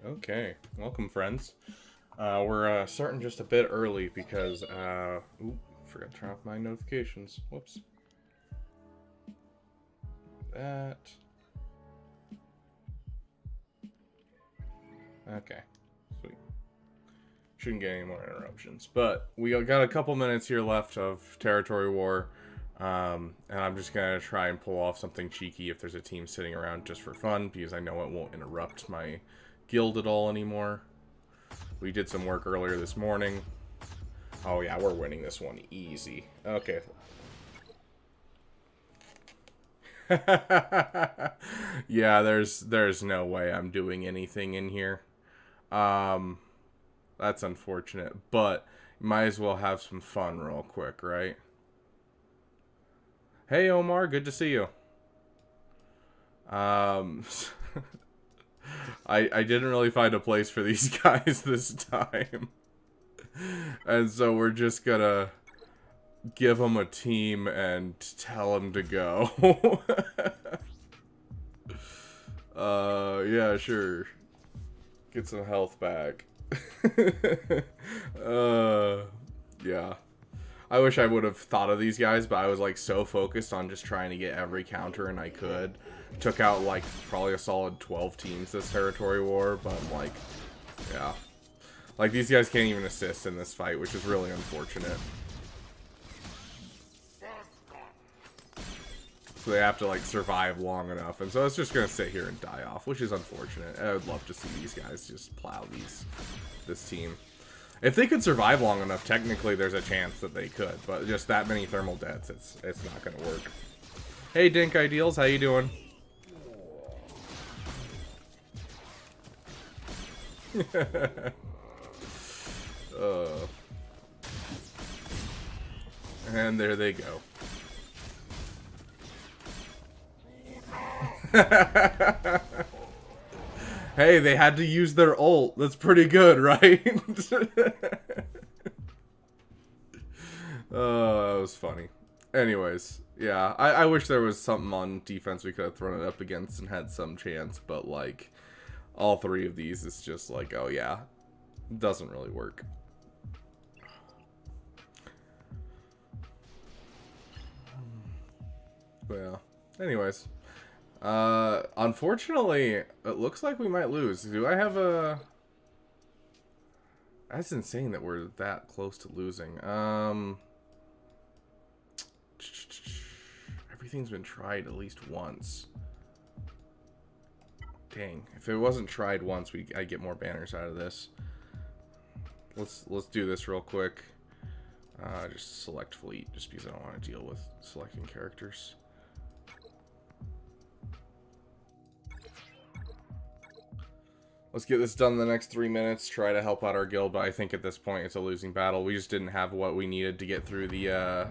Okay, welcome friends. We're starting just a bit early because, forgot to turn off my notifications. Whoops. That. Okay, sweet. Shouldn't get any more interruptions. But we got a couple minutes here left of Territory War, and I'm just gonna try and pull off something cheeky if there's a team sitting around just for fun, because I know it won't interrupt my guild at all anymore. We did some work earlier this morning. Oh yeah, we're winning this one easy. Okay. Yeah, there's no way I'm doing anything in here. Um that's unfortunate, but might as well have some fun real quick, right? Hey Omar, good to see you. Um I didn't really find a place for these guys this time. And so we're just gonna give them a team and tell them to go. Yeah, sure. Get some health back. uh, yeah. I wish I would have thought of these guys, but I was like so focused on just trying to get every counter and I could. Took out like probably a solid 12 teams this territory war, but like, yeah. Like these guys can't even assist in this fight, which is really unfortunate. So they have to like survive long enough, and so it's just gonna sit here and die off, which is unfortunate. I would love to see these guys just plow this team. If they could survive long enough, technically there's a chance that they could, but just that many thermal deaths, it's not gonna work. Hey Dink Ideals, how you doing? uh, and there they go. Hey, they had to use their ult. That's pretty good, right? Oh, that was funny. Anyways, yeah, I wish there was something on defense we could have thrown it up against and had some chance, but like, all three of these is just like, oh yeah, doesn't really work. But yeah, anyways. Unfortunately, it looks like we might lose. Do I have a... That's insane that we're that close to losing. Everything's been tried at least once. Dang, if it wasn't tried once, I get more banners out of this. Let's do this real quick. Just select fleet, just because I don't want to deal with selecting characters. Let's get this done in the next 3 minutes. Try to help out our guild, but I think at this point it's a losing battle. We just didn't have what we needed to get through the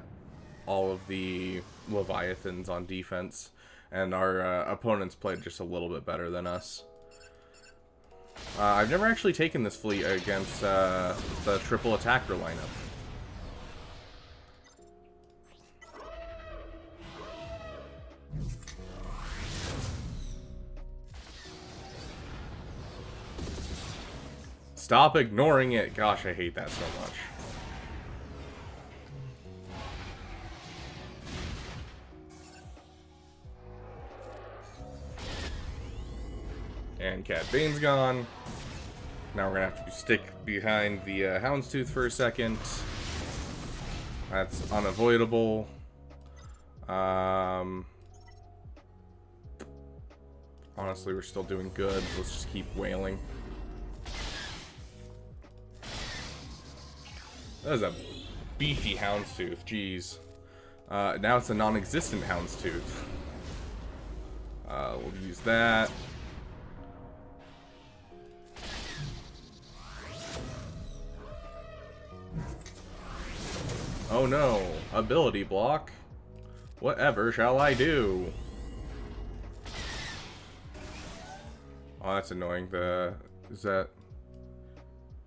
all of the Leviathans on defense, and our opponents played just a little bit better than us. I've never actually taken this fleet against the triple attacker lineup. Stop ignoring it. Gosh, I hate that so much. And Cat Bane's gone. Now we're gonna have to stick behind the Houndstooth for a second. That's unavoidable. Honestly, we're still doing good. Let's just keep wailing. That was a beefy Houndstooth, jeez. Now it's a non-existent Houndstooth. We'll use that. Oh no, ability block. Whatever shall I do? Oh, that's annoying. Is that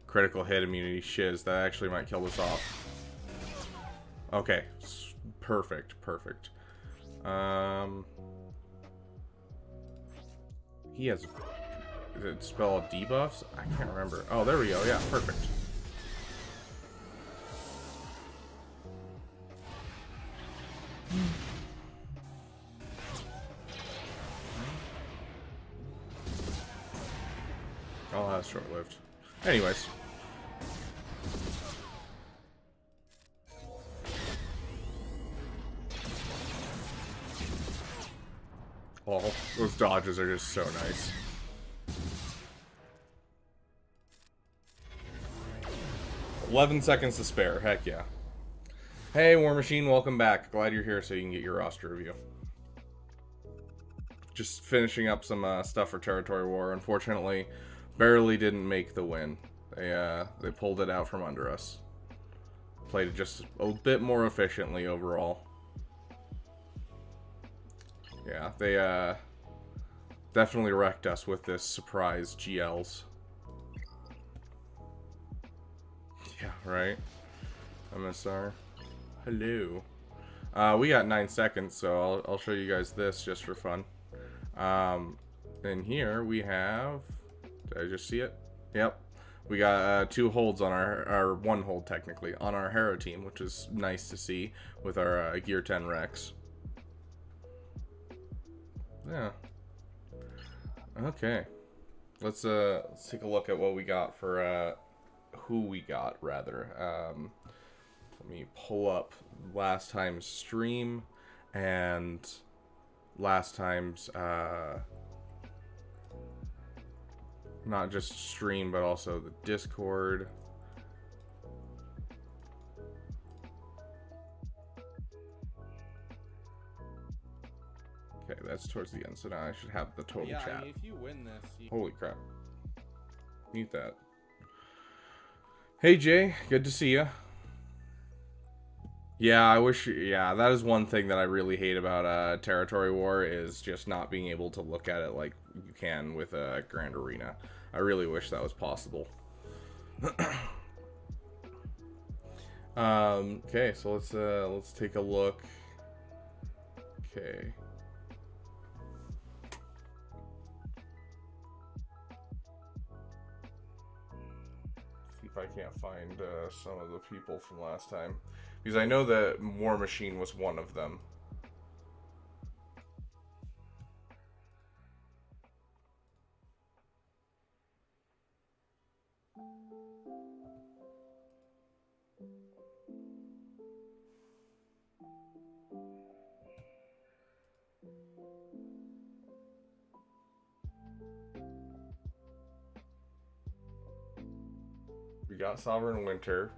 critical hit immunity shiz? That actually might kill this off. Okay, perfect, perfect. He has Did it spell debuffs? I can't remember. Oh, there we go. Yeah, perfect. Oh, that's short-lived. Anyways. Oh, those dodges are just so nice. "11 seconds to spare. Heck yeah. Hey, War Machine, welcome back. Glad you're here so you can get your roster review. Just finishing up some stuff for Territory War. Unfortunately, barely didn't make the win. They pulled it out from under us. Played it just a bit more efficiently overall. Yeah, they definitely wrecked us with this surprise GLs. Yeah, right? MSR. Hello. We got 9 seconds, so I'll show you guys this just for fun. In here we have... Did I just see it? Yep. We got 2 holds on our 1 hold technically on our Hero team, which is nice to see with our Gear 10 Rex. Yeah. Okay. Let's take a look at what we got for who we got rather. Let me pull up last time's stream and last time's not just stream but also the Discord. Okay, that's towards the end, so now I should have the total chat. I mean, if you win this, holy crap. Mute that. Hey Jay, good to see you. Yeah, I wish... Yeah, that is one thing that I really hate about Territory War, is just not being able to look at it like you can with Grand Arena. I really wish that was possible. Okay, so let's take a look. Okay. See if I can't find some of the people from last time. Because I know that War Machine was one of them. We got Sovereign Winter.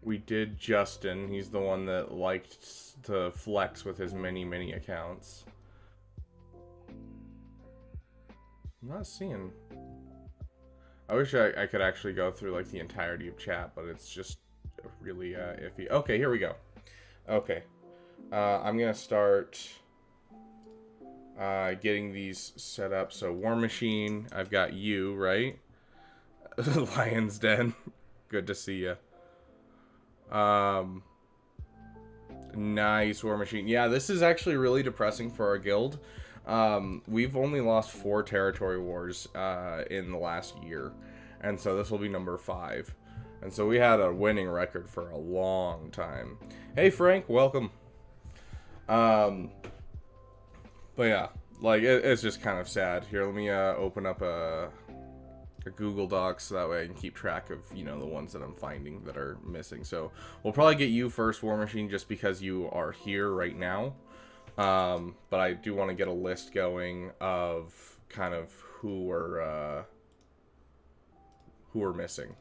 We did Justin. He's the one that liked to flex with his many accounts. I'm not seeing... I wish I could actually go through like the entirety of chat, but it's just really iffy. Okay, here we go. Okay. I'm gonna start getting these set up. So War Machine, I've got you, right? Lion's Den. Good to see you. Nice, War Machine. Yeah, this is actually really depressing for our guild. We've only lost 4 territory wars in the last year, and so this will be number 5. And so we had a winning record for a long time. Hey Frank, welcome. But yeah, like it's just kind of sad. Here, let me open up a Google Docs so that way I can keep track of, you know, the ones that I'm finding that are missing. So we'll probably get you first, War Machine, just because you are here right now. But I do want to get a list going of kind of who are missing.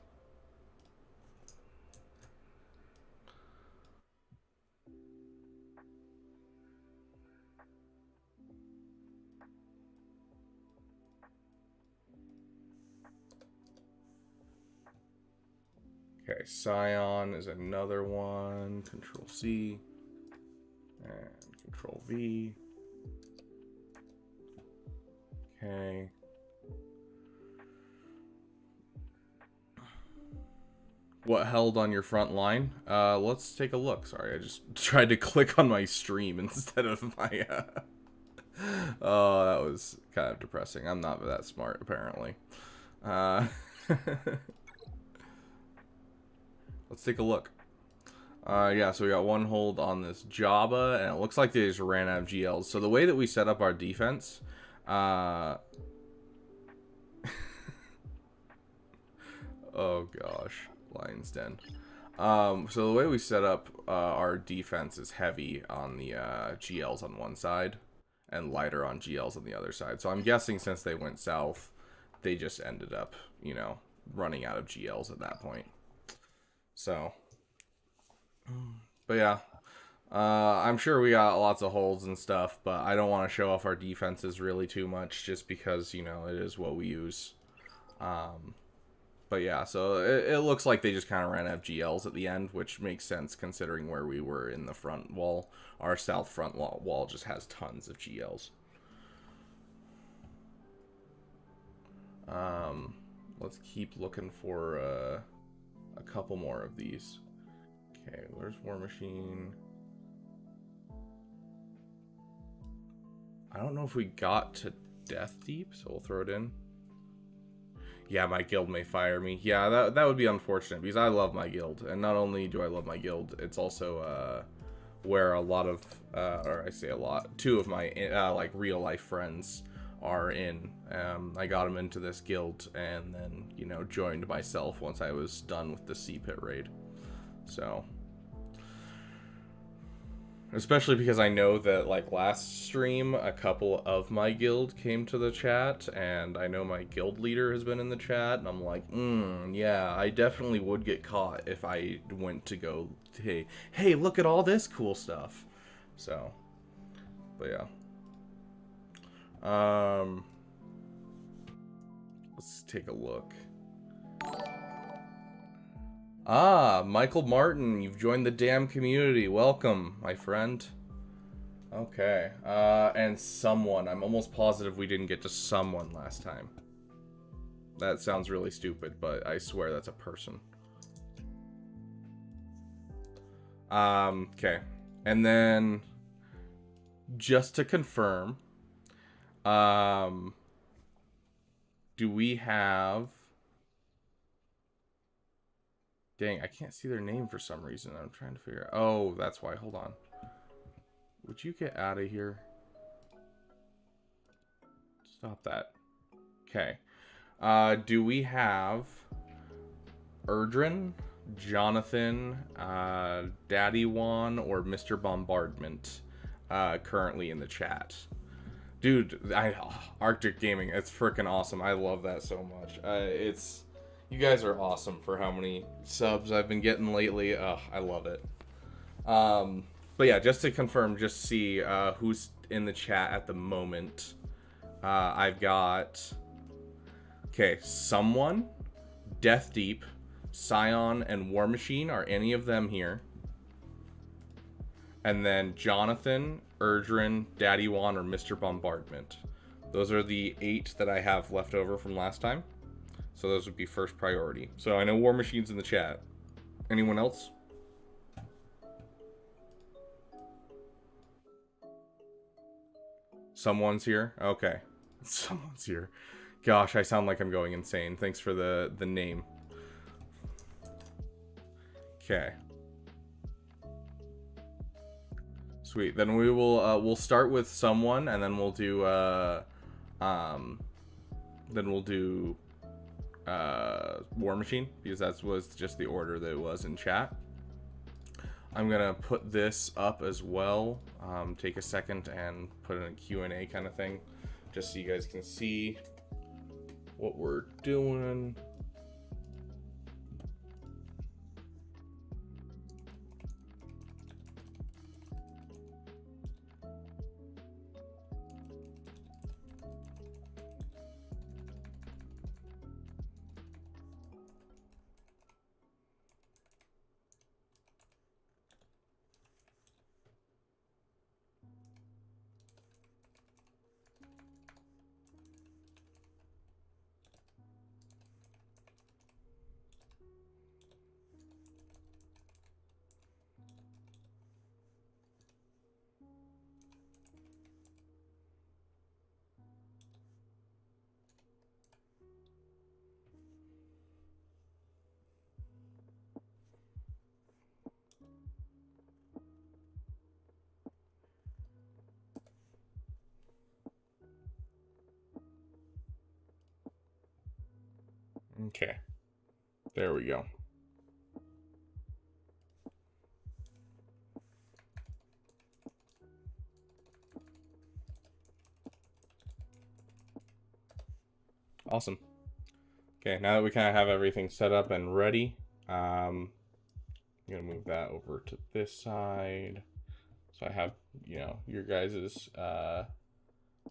Okay, Scion is another one. Control C and Control V. Okay. What held on your front line? Let's take a look. Sorry, I just tried to click on my stream instead of my, Oh, that was kind of depressing. I'm not that smart, apparently. Let's take a look. Yeah, so we got one hold on this Jabba, and it looks like they just ran out of GLs. So the way that we set up our defense, oh gosh, Lion's Den. So the way we set up our defense is heavy on the GLs on one side, and lighter on GLs on the other side. So I'm guessing since they went south, they just ended up, you know, running out of GLs at that point. So, but yeah, I'm sure we got lots of holds and stuff, but I don't want to show off our defenses really too much just because, you know, it is what we use. But yeah, so it looks like they just kind of ran out of GLs at the end, which makes sense considering where we were in the front wall. Our south front wall just has tons of GLs. Let's keep looking for a couple more of these. Okay, where's War Machine? I don't know if we got to Death Deep, so we'll throw it in. Yeah, my guild may fire me. Yeah, that would be unfortunate because I love my guild. And not only do I love my guild, it's also where a lot of, or I say a lot, two of my like real life friends are in. I got them into this guild and then, you know, joined myself once I was done with the Sea Pit raid. So, especially because I know that, like, last stream, a couple of my guild came to the chat, and I know my guild leader has been in the chat, and I'm like, yeah, I definitely would get caught if I went to go, hey, look at all this cool stuff. So, but yeah. Let's take a look. Ah, Michael Martin, you've joined the damn community. Welcome, my friend. Okay, and someone. I'm almost positive we didn't get to someone last time. That sounds really stupid, but I swear that's a person. Okay. And then, just to confirm, do we have... Dang, I can't see their name for some reason. I'm trying to figure out. Oh, that's why. Hold on. Would you get out of here? Stop that. Okay. Do we have Erdrin, Jonathan, Daddy Juan, or Mr. Bombardment currently in the chat? Dude, Arctic Gaming, it's freaking awesome. I love that so much. You guys are awesome for how many subs I've been getting lately. I love it. But yeah, just to confirm, just see who's in the chat at the moment. I've got... Okay, Someone, Death Deep, Scion, and War Machine. Are any of them here? And then Jonathan, Erdrin, Daddy Juan, or Mr. Bombardment. Those are the 8 that I have left over from last time. So those would be first priority. So I know War Machine's in the chat. Anyone else? Someone's here? Okay. Someone's here. Gosh, I sound like I'm going insane. Thanks for the name. Okay. Sweet. Then we will we'll start with someone, and then we'll do War Machine, because that was just the order that it was in chat. I'm gonna put this up as well. Take a second and put in a Q&A kind of thing, just so you guys can see what we're doing. Okay. There we go. Awesome. Okay, now that we kind of have everything set up and ready, I'm going to move that over to this side. So I have, your guys'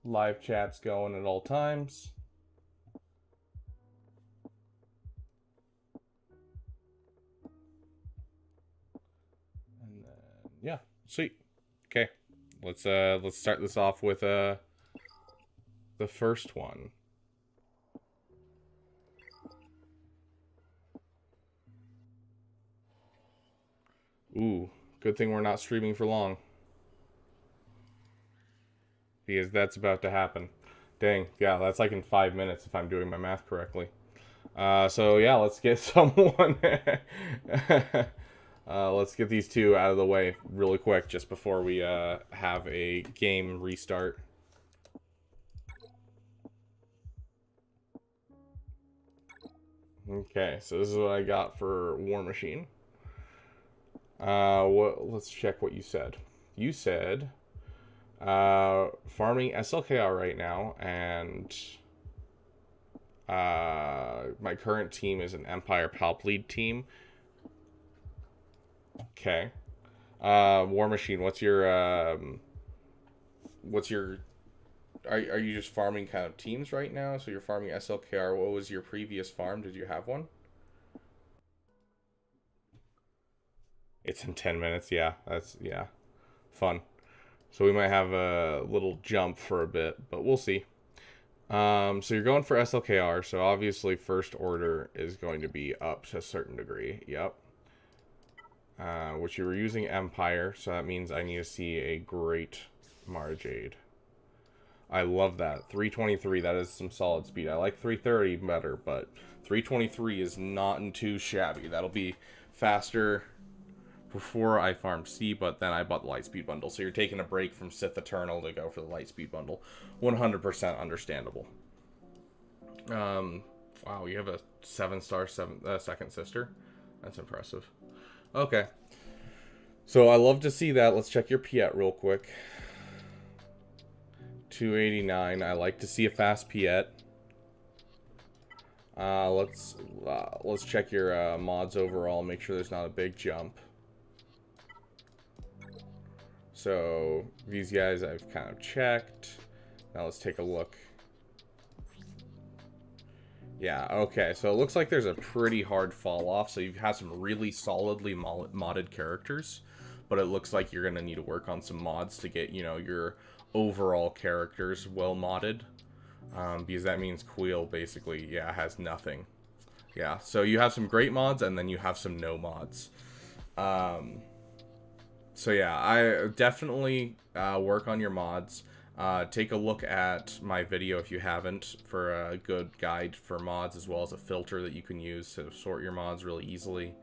live chats going at all times. And then, yeah, sweet. Okay, let's start this off with the first one. Ooh, good thing we're not streaming for long. Because that's about to happen. Dang, yeah, that's like in 5 minutes if I'm doing my math correctly. So yeah, let's get someone. Let's get these two out of the way really quick just before we have a game restart. Okay, so this is what I got for War Machine. Let's check what you said. You said farming SLKR right now, and my current team is an Empire Palp Lead team. Okay. War Machine, what's your are you just farming kind of teams right now? So you're farming SLKR. What was your previous farm? Did you have one? It's in 10 minutes. Yeah, that's fun. So we might have a little jump for a bit, but we'll see. So you're going for SLKR. So obviously first order is going to be up to a certain degree. Yep. Which you were using Empire, so that means I need to see a great Marjade. I love that. 323, that is some solid speed. I like 330 better, but 323 is not too shabby. That'll be faster before I farmed C, but then I bought the Lightspeed bundle. So you're taking a break from Sith Eternal to go for the Lightspeed bundle. 100% understandable. Wow, you have a 7-star second sister. That's impressive. Okay. So I love to see that. Let's check your Piet real quick. 289. I like to see a fast Piet. Let's check your mods overall. Make sure there's not a big jump. So these guys I've kind of checked. Now let's take a look. Yeah, okay, so it looks like there's a pretty hard fall off. So you've had some really solidly modded characters, but it looks like you're gonna need to work on some mods to get, your overall characters well modded. Because that means Quill basically, has nothing. Yeah, so you have some great mods and then you have some no mods. So yeah, I definitely work on your mods. Take a look at my video if you haven't for a good guide for mods, as well as a filter that you can use to sort your mods really easily.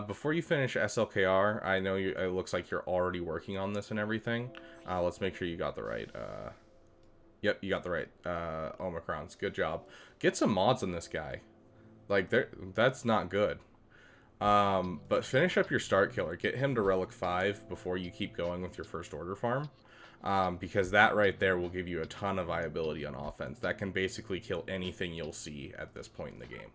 Before you finish SLKR, I know it looks like you're already working on this and everything. Let's make sure you got the right. Yep, you got the right Omicrons. Good job. Get some mods on this guy. Like, that's not good. But finish up your start killer. Get him to Relic 5 before you keep going with your first order farm. Because that right there will give you a ton of viability on offense. That can basically kill anything you'll see at this point in the game.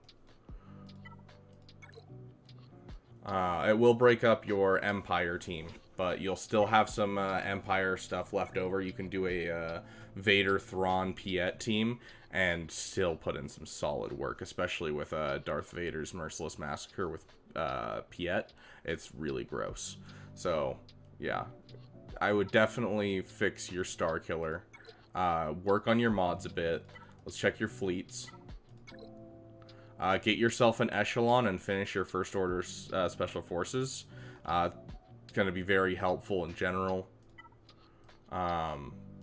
It will break up your Empire team, but you'll still have some Empire stuff left over. You can do a Vader, Thrawn, Piet team and still put in some solid work, especially with Darth Vader's Merciless Massacre with Piet. It's really gross. So, yeah. I would definitely fix your Star Killer. Work on your mods a bit. Let's check your fleets. Get yourself an Echelon and finish your First Order Special Forces. It's going to be very helpful in general.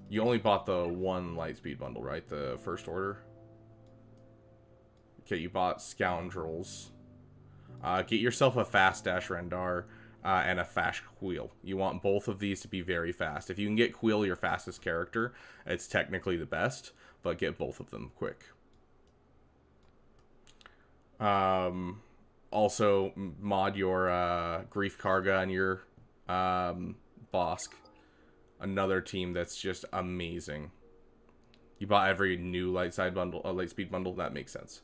You only bought the one Lightspeed bundle, right? The First Order? Okay, you bought Scoundrels. Get yourself a Fast Dash Rendar. and a fast Queel. You want both of these to be very fast. If you can get Queel, your fastest character, it's technically the best, but get both of them quick. Also, mod your Grief Karga and your Bosk. Another team that's just amazing. You bought every new Lightspeed bundle. That makes sense.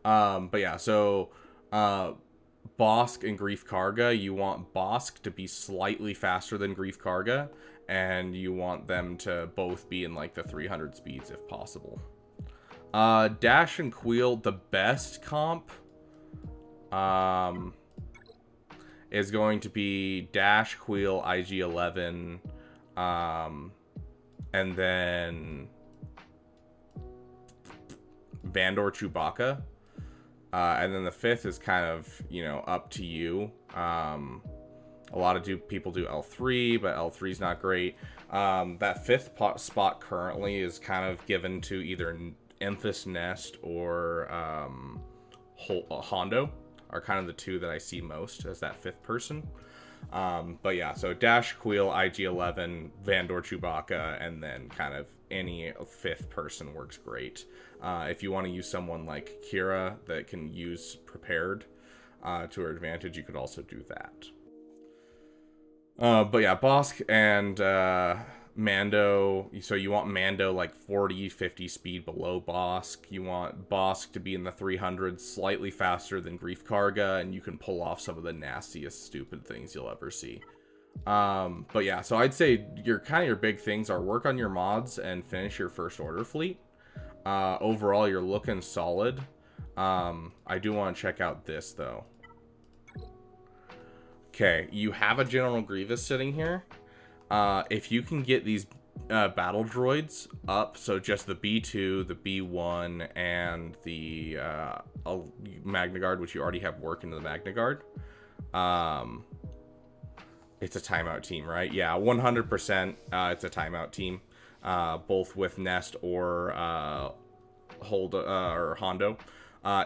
But yeah, so Bosk and Grief Karga, you want Bosk to be slightly faster than Grief Karga, and you want them to both be in like the 300 speeds if possible. Dash and Queel, the best comp is going to be Dash, Queel, IG-11, and then Vandor, Chewbacca. And then the fifth is kind of, you know, up to you. A lot of people do L3, but L3 is not great. That fifth spot currently is kind of given to either Emphas Nest or Hondo, are kind of the two that I see most as that fifth person. But yeah, so Dash, Queel, IG-11, Vandor, Chewbacca, and then kind of any fifth person works great. If you want to use someone like Kira that can use Prepared to her advantage, you could also do that. But yeah, Bosk and Mando, so you want Mando like 40, 50 speed below Bosk. You want Bosk to be in the 300s, slightly faster than Grief Karga, and you can pull off some of the nastiest, stupid things you'll ever see. But yeah, so I'd say your big things are work on your mods and finish your first order fleet. Overall, you're looking solid. I do want to check out this, though. Okay, you have a General Grievous sitting here. If you can get these battle droids up, so just the B2, the B1, and the Magna Guard, which you already have work into the Magna Guard, it's a timeout team, right? Yeah, 100%. It's a timeout team, both with Nest or or Hondo.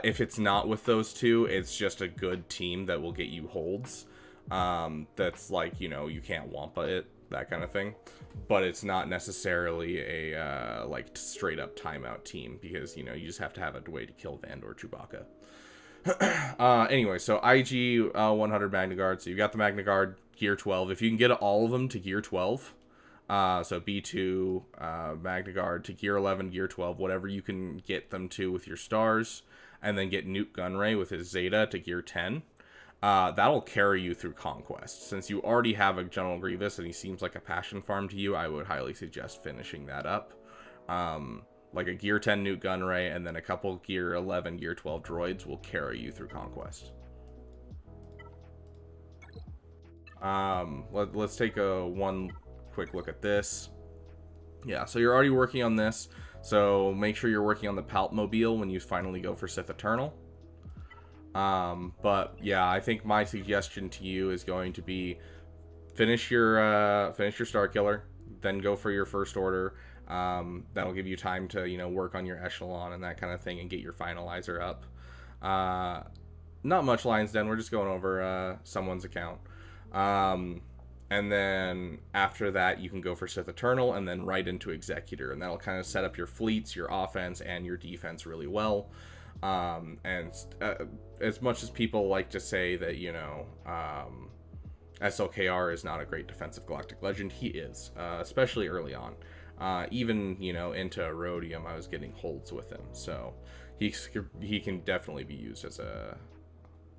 If it's not with those two, it's just a good team that will get you holds. That's like, you know, you can't Wampa it, that kind of thing, but it's not necessarily a like straight up timeout team, because, you know, you just have to have a way to kill Vandor, Chewbacca. Anyway, so IG 100 Magna Guard. So you got the Magna Guard gear 12. If you can get all of them to gear 12, so B2 Magna Guard to gear 11, gear 12, whatever you can get them to with your stars, and then get Nute Gunray with his Zeta to gear 10. That'll carry you through Conquest. Since you already have a General Grievous and he seems like a passion farm to you, I would highly suggest finishing that up. Like a gear 10 Nute Gunray and then a couple gear 11, gear 12 droids will carry you through Conquest. Let's take one quick look at this. Yeah, so you're already working on this. So make sure you're working on the Palpmobile when you finally go for Sith Eternal. But yeah, I think my suggestion to you is going to be finish your Starkiller, then go for your first order. That'll give you time to, you know, work on your echelon and that kind of thing and get your finalizer up. Not much Lion's Den, we're just going over someone's account. And then after that, you can go for Sith Eternal and then right into Executor, and that'll kind of set up your fleets, your offense, and your defense really well. As much as people like to say that, you know, SLKR is not a great defensive Galactic Legend, he is, especially early on. Even, you know, into Erodium, I was getting holds with him, so he can definitely be used as a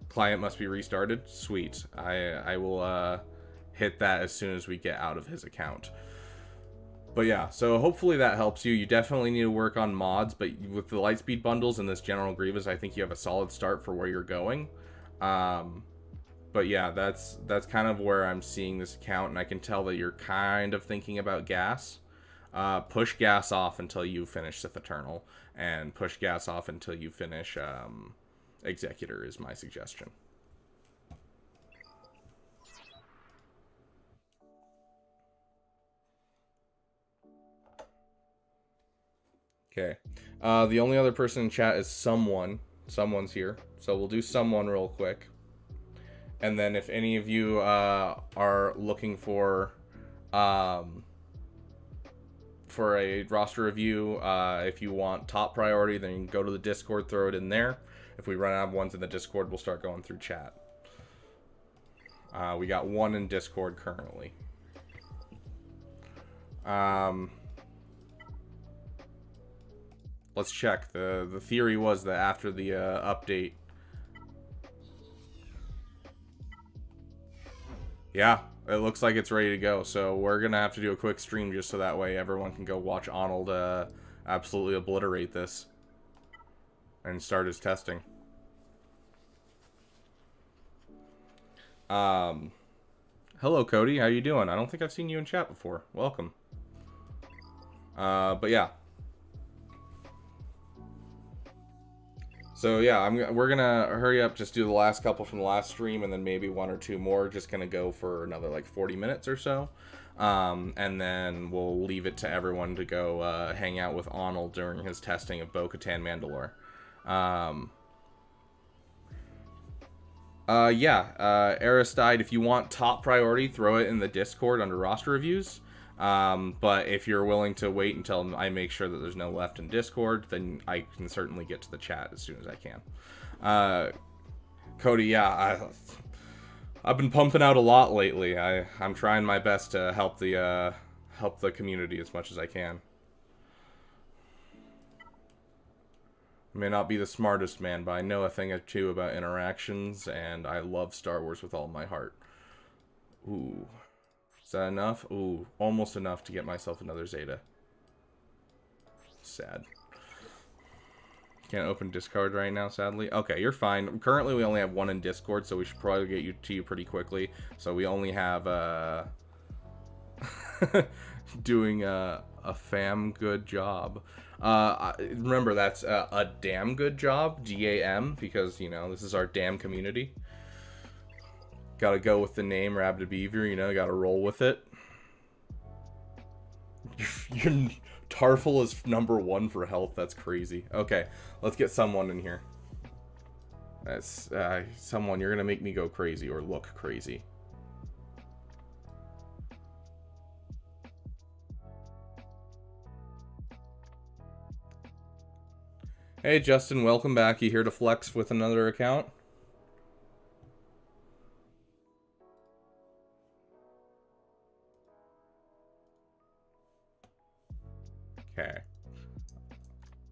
client. Must be restarted. Sweet. I will hit that as soon as we get out of his account. But yeah, so hopefully that helps you. You definitely need to work on mods, but with the Lightspeed bundles and this General Grievous, I think you have a solid start for where you're going. But yeah, that's kind of where I'm seeing this account, and I can tell that you're kind of thinking about gas. Push gas off until you finish Sith Eternal, and push gas off until you finish Executor is my suggestion. Okay. The only other person in chat is someone. Someone's here. So we'll do someone real quick. And then if any of you are looking for a roster review, if you want top priority, then you can go to the Discord, throw it in there. If we run out of ones in the Discord, we'll start going through chat. We got one in Discord currently. Let's check. The theory was that after the update... Yeah, it looks like it's ready to go. So we're going to have to do a quick stream just so that way everyone can go watch Arnold absolutely obliterate this. And start his testing. Hello, Cody. How you doing? I don't think I've seen you in chat before. Welcome. But yeah. So yeah, we're gonna hurry up, just do the last couple from the last stream, and then maybe one or two more. Just gonna go for another like 40 minutes or so, and then we'll leave it to everyone to go hang out with Arnold during his testing of Bo-Katan Mandalore. Aristide, if you want top priority, throw it in the Discord under roster reviews. But if you're willing to wait until I make sure that there's no left in Discord, then I can certainly get to the chat as soon as I can. Cody, yeah, I've been pumping out a lot lately. I'm trying my best to help the community as much as I can. I may not be the smartest man, but I know a thing or two about interactions, and I love Star Wars with all my heart. Ooh. Is that enough? Ooh, almost enough to get myself another Zeta. Sad. Can't open Discord right now, sadly. Okay, you're fine. Currently, we only have one in Discord, so we should probably get you to you pretty quickly. So we only have doing a fam good job. Remember, that's a damn good job, DAM, because, you know, this is our damn community. Gotta go with the name, Rabid Beaver, you know, gotta roll with it. Your Tarful is #1 for health, that's crazy. Okay, let's get someone in here. That's, someone, you're gonna make me go crazy, or look crazy. Hey Justin, welcome back. You here to flex with another account? Okay.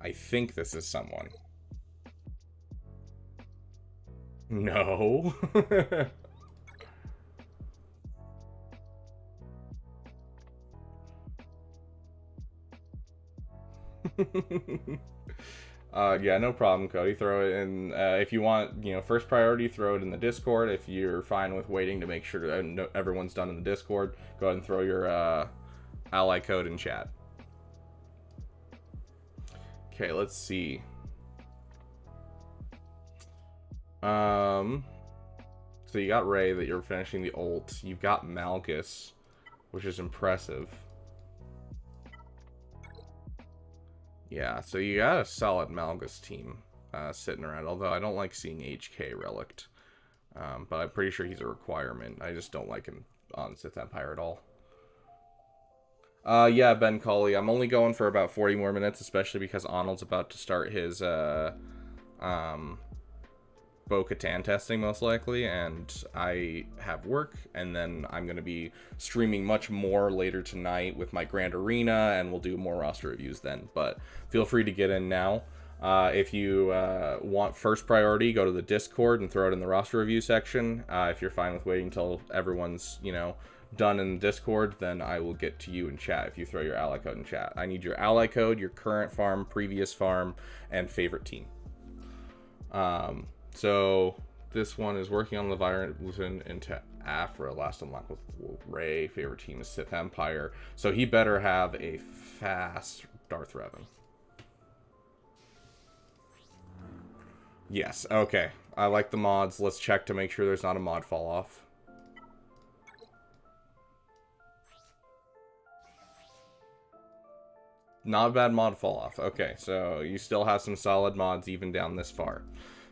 I think this is someone. No. Yeah, no problem, Cody. Throw it in. If you want, you know, first priority, throw it in the Discord. If you're fine with waiting to make sure that everyone's done in the Discord, go ahead and throw your ally code in chat. Okay, let's see. So you got Rey that you're finishing the ult. You've got Malgus, which is impressive. Yeah, so you got a solid Malgus team sitting around, although I don't like seeing HK relicked. But I'm pretty sure he's a requirement. I just don't like him on Sith Empire at all. Yeah, Ben Colley. I'm only going for about 40 more minutes, especially because Arnold's about to start his Bo-Katan testing, most likely, and I have work, and then I'm going to be streaming much more later tonight with my Grand Arena, and we'll do more roster reviews then, but feel free to get in now. If you want first priority, go to the Discord and throw it in the roster review section. If you're fine with waiting until everyone's, you know, done in Discord, then I will get to you in chat if you throw your ally code in chat. I need your ally code, your current farm, previous farm, and favorite team. So this one is working on Leviathan into Afra, last unlocked with Rey, favorite team is Sith Empire. So he better have a fast Darth Revan. Yes, okay. I like the mods. Let's check to make sure there's not a mod fall off. Not a bad mod fall off. Okay, so you still have some solid mods even down this far.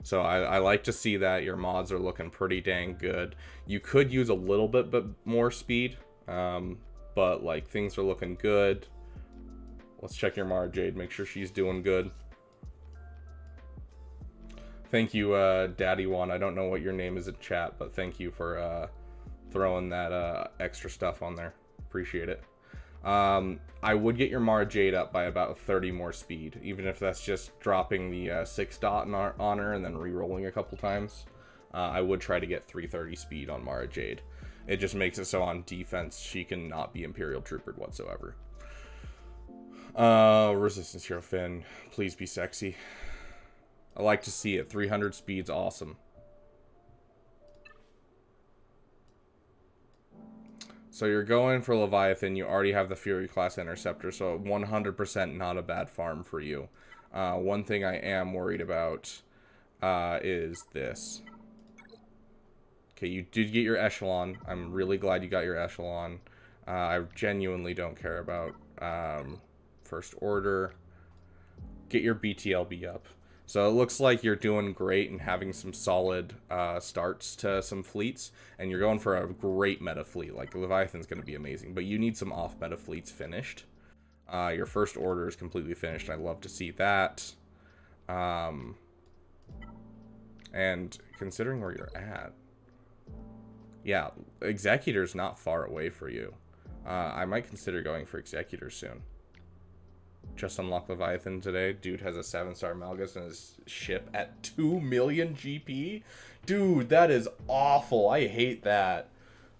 So I like to see that your mods are looking pretty dang good. You could use a little bit more speed, but like things are looking good. Let's check your Mara Jade, make sure she's doing good. Thank you, Daddy One. I don't know what your name is in chat, but thank you for throwing that extra stuff on there. Appreciate it. I would get your Mara Jade up by about 30 more speed, even if that's just dropping the 6 dot on her and then re-rolling a couple times. I would try to get 330 speed on Mara Jade. It just makes it so on defense she can not be Imperial Troopered whatsoever. Resistance Hero Finn, please be sexy. I like to see it. 300 speed's awesome. So you're going for Leviathan. You already have the Fury class Interceptor, so 100% not a bad farm for you. One thing I am worried about is this. Okay, you did get your Echelon. I'm really glad you got your Echelon. I genuinely don't care about First Order. Get your BTLB up. So it looks like you're doing great and having some solid starts to some fleets. And you're going for a great meta fleet. Like, Leviathan's going to be amazing. But you need some off-meta fleets finished. Your First Order is completely finished. I love to see that. And considering where you're at. Yeah, Executor's not far away for you. I might consider going for Executor soon. Just unlocked Leviathan today. Dude has a 7-star Malgus in his ship at 2 million GP. Dude, that is awful. I hate that.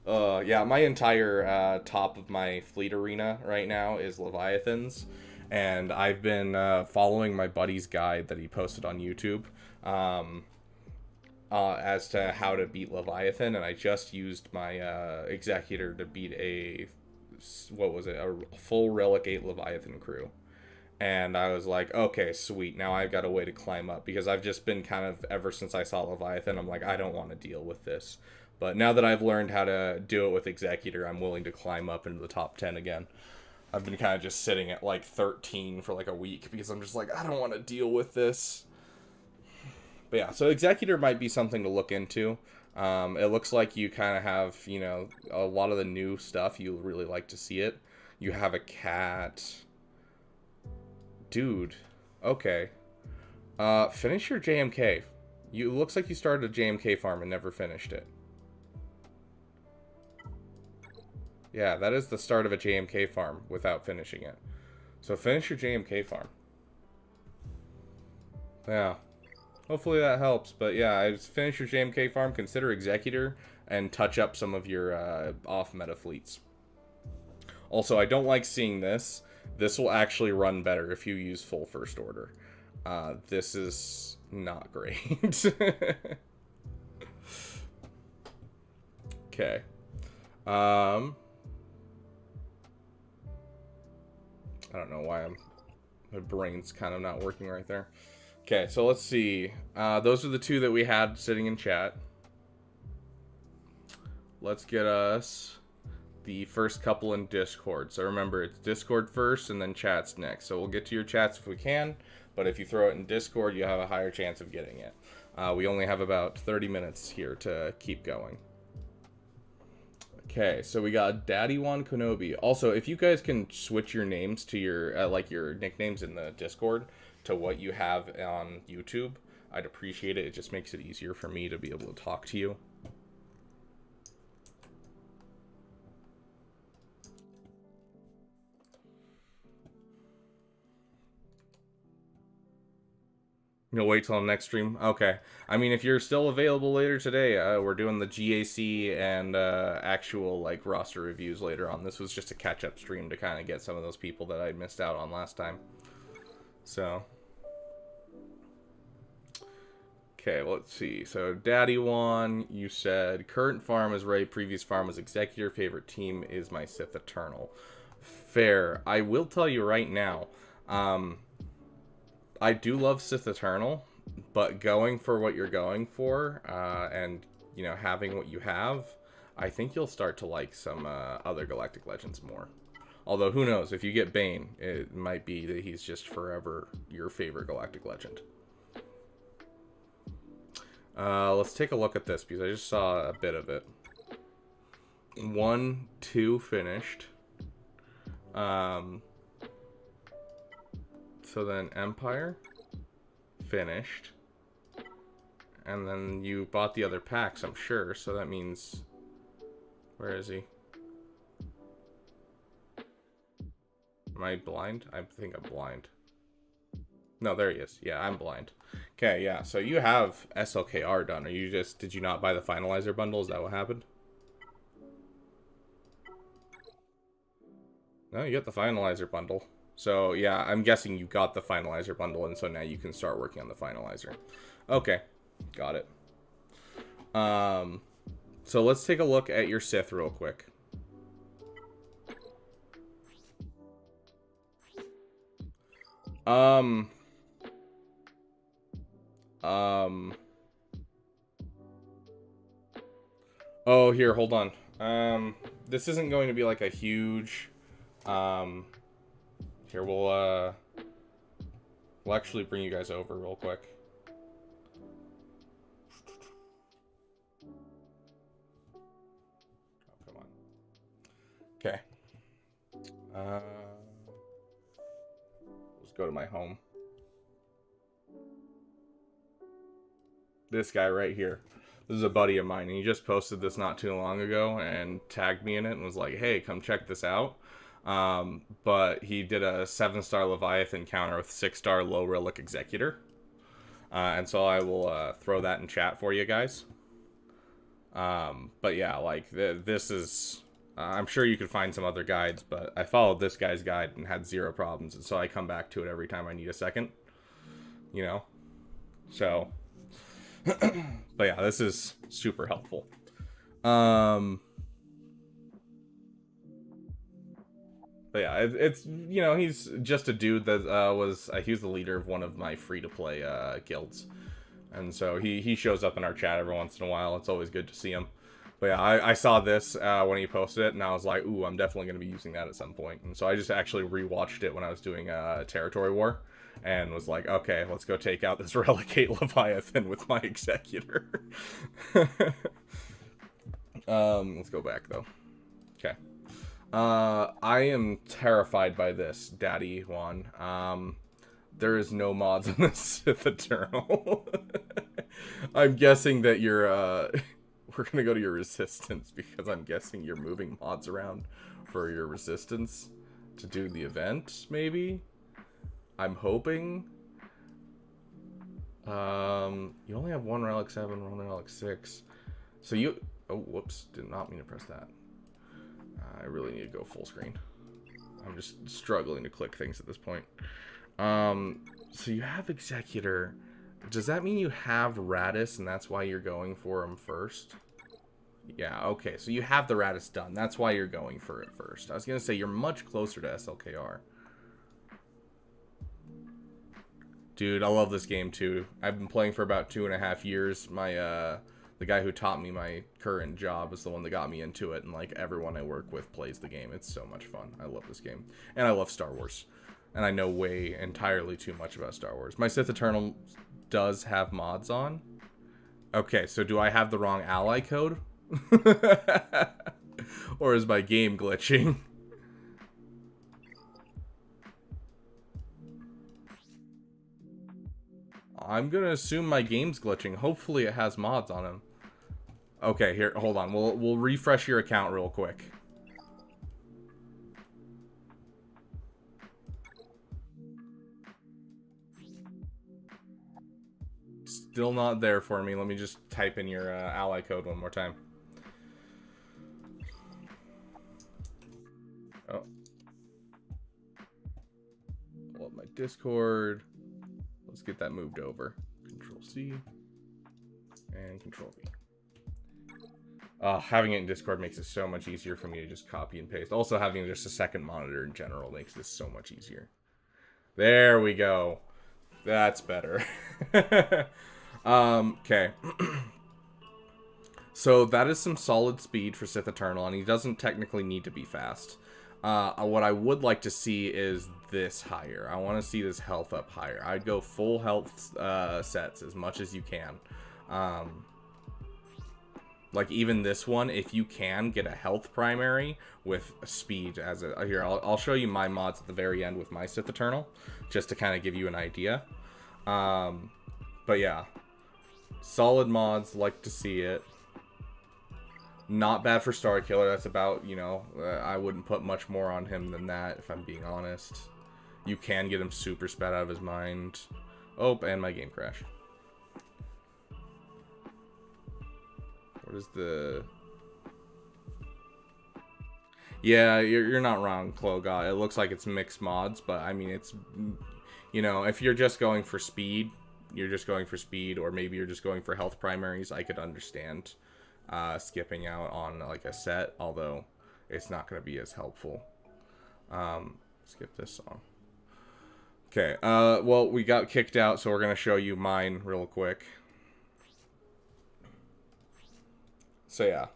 Yeah, my entire top of my fleet arena right now is Leviathans. And I've been following my buddy's guide that he posted on YouTube as to how to beat Leviathan. And I just used my Executor to beat a, what was it, a full Relic 8 Leviathan crew. And I was like, okay, sweet. Now I've got a way to climb up. Because I've just been kind of, ever since I saw Leviathan, I'm like, I don't want to deal with this. But now that I've learned how to do it with Executor, I'm willing to climb up into the top 10 again. I've been kind of just sitting at like 13 for like a week. Because I'm just like, I don't want to deal with this. But yeah, so Executor might be something to look into. It looks like you kind of have, you know, a lot of the new stuff. You really like to see it. You have a cat... Dude, okay. Finish your JMK. It looks like you started a JMK farm and never finished it. Yeah, that is the start of a JMK farm without finishing it. So finish your JMK farm. Yeah. Hopefully that helps. But yeah, finish your JMK farm, consider Executor, and touch up some of your off-meta fleets. Also, I don't like seeing this. This will actually run better if you use full First Order. This is not great. Okay. I don't know why my brain's kind of not working right there. Okay, so let's see. Those are the two that we had sitting in chat. Let's get us the first couple in Discord. So remember, it's Discord first and then chats next. So we'll get to your chats if we can, but if you throw it in Discord, you have a higher chance of getting it. We only have about 30 minutes here to keep going. Okay, so we got Daddy One Kenobi. Also, if you guys can switch your names to your like your nicknames in the Discord to what you have on YouTube, I'd appreciate it. It just makes it easier for me to be able to talk to you. You'll wait till the next stream? Okay. I mean, if you're still available later today, we're doing the GAC and actual like roster reviews later on. This was just a catch-up stream to kind of get some of those people that I missed out on last time. So. Okay, let's see. So, Daddy One, you said, current farm is Ray, previous farm was Executor, favorite team is my Sith Eternal. Fair. I will tell you right now, I do love Sith Eternal, but going for what you're going for, and, you know, having what you have, I think you'll start to like some other Galactic Legends more. Although, who knows, if you get Bane, it might be that he's just forever your favorite Galactic Legend. Let's take a look at this because I just saw a bit of it. 1, 2 finished. So then Empire finished. And then you bought the other packs, I'm sure. So that means... Where is he? Am I blind? I think I'm blind. No, there he is. Yeah, I'm blind. Okay, yeah. So you have SLKR done. Are you just... Did you not buy the finalizer bundle? Is that what happened? No, you got the finalizer bundle. So, yeah, I'm guessing you got the finalizer bundle, and so now you can start working on the finalizer. Okay, got it. So let's take a look at your Sith real quick. Oh, here, hold on. This isn't going to be like a huge... Here, we'll actually bring you guys over real quick. Oh, come on. Okay. Let's go to my home. This guy right here. This is a buddy of mine, and he just posted this not too long ago and tagged me in it and was like, hey, come check this out. But he did a 7-star Leviathan counter with 6-star low relic Executor. And so I will throw that in chat for you guys. But yeah, like, this is... I'm sure you could find some other guides, but I followed this guy's guide and had 0 problems. And so I come back to it every time I need a second. You know? So... But yeah, this is super helpful. But yeah, it's, you know, he's just a dude that he was the leader of one of my free-to-play guilds. And so he shows up in our chat every once in a while. It's always good to see him. But yeah, I saw this when he posted it, and I was like, ooh, I'm definitely going to be using that at some point. And so I just actually rewatched it when I was doing Territory War. And was like, okay, let's go take out this Relicate Leviathan with my Executor. Let's go back, though. Okay. I am terrified by this, Daddy Juan. There is no mods on this Sith Eternal. I'm guessing that you're, we're gonna go to your Resistance, because I'm guessing you're moving mods around for your Resistance to do the event, maybe? I'm hoping. You only have 1 Relic 7, 1 Relic 6. So you... Oh, whoops. Did not mean to press that. I really need to go full screen. I'm just struggling to click things at this point. So you have Executor. Does that mean you have Radis and that's why you're going for him first? Yeah, okay. So you have the Radis done. That's why you're going for it first. I was going to say you're much closer to SLKR. Dude, I love this game too. I've been playing for about 2.5 years. My the guy who taught me my current job is the one that got me into it, and like everyone I work with plays the game. It's so much fun. I love this game. And I love Star Wars. And I know way entirely too much about Star Wars. My Sith Eternal does have mods on. Okay, so do I have the wrong ally code? Or is my game glitching? I'm gonna assume my game's glitching. Hopefully it has mods on him. Okay, here, hold on. We'll refresh your account real quick. Still not there for me. Let me just type in your ally code one more time. Oh. Pull up my Discord. Let's get that moved over. Control-C and Control-V. Having it in Discord makes it so much easier for me to just copy and paste. Also, having just a second monitor in general makes this so much easier. There we go. That's better. Okay. So that is some solid speed for Sith Eternal, and he doesn't technically need to be fast. What I would like to see is this higher. I want to see this health up higher. I'd go full health sets as much as you can. Um, like even this one, if you can get a health primary with speed as a here, I'll show you my mods at the very end with my Sith Eternal, just to kind of give you an idea. But yeah, solid mods, like to see it. Not bad for Star Killer. That's about, you know, I wouldn't put much more on him than that, if I'm being honest. You can get him super sped out of his mind. Oh, and my game crashed. What is the... Yeah, you're not wrong, Kloga. It looks like it's mixed mods, but I mean, it's... You know, if you're just going for speed, or maybe you're just going for health primaries, I could understand skipping out on like a set, although it's not going to be as helpful. Skip this song. Okay, well, we got kicked out, so we're going to show you mine real quick. So yeah,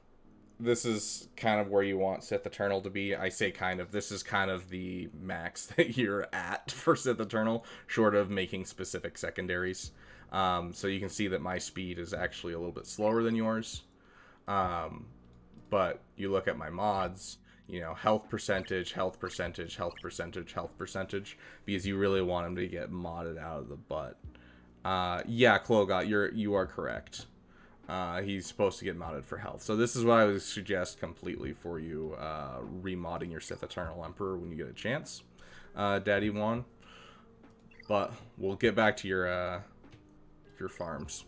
this is kind of where you want Sith Eternal to be. I say kind of. This is kind of the max that you're at for Sith Eternal, short of making specific secondaries. So you can see that my speed is actually a little bit slower than yours. But you look at my mods, you know, health percentage, health percentage, health percentage, health percentage, because you really want him to get modded out of the butt. Yeah, Klogot, you are correct. He's supposed to get modded for health. So this is what I would suggest completely for you, remodding your Sith Eternal Emperor when you get a chance, Daddy Juan. But we'll get back to your farms.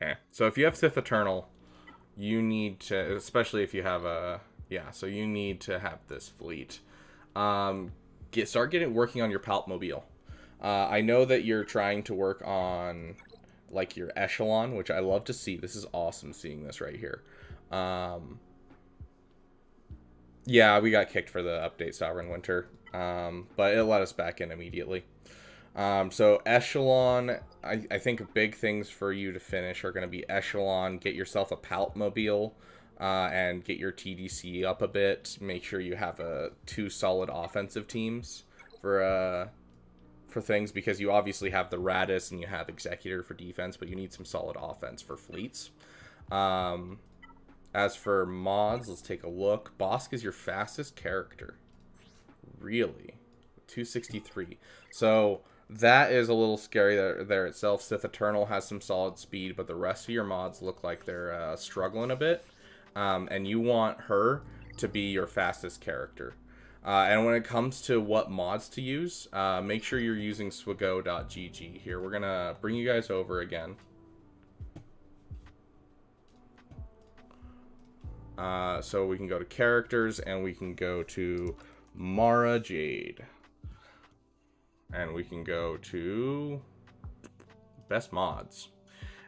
Okay, so if you have Sith Eternal, you need to, especially if you have a, yeah, so you need to have this fleet. Start working on your Palpmobile. I know that you're trying to work on, like, your Echelon, which I love to see. This is awesome seeing this right here. Yeah, we got kicked for the update, Sovereign Winter, but it let us back in immediately. So Echelon, I think big things for you to finish are going to be Echelon, get yourself a Palpmobile, and get your TDC up a bit. Make sure you have two solid offensive teams for things, because you obviously have the Radis and you have Executor for defense, but you need some solid offense for fleets. As for mods, let's take a look. Bosk is your fastest character. Really? 263. So that is a little scary there itself. Sith Eternal has some solid speed, but the rest of your mods look like they're struggling a bit. And you want her to be your fastest character. And when it comes to what mods to use, make sure you're using swago.gg. Here, we're going to bring you guys over again. So we can go to characters, and we can go to Mara Jade. And we can go to best mods.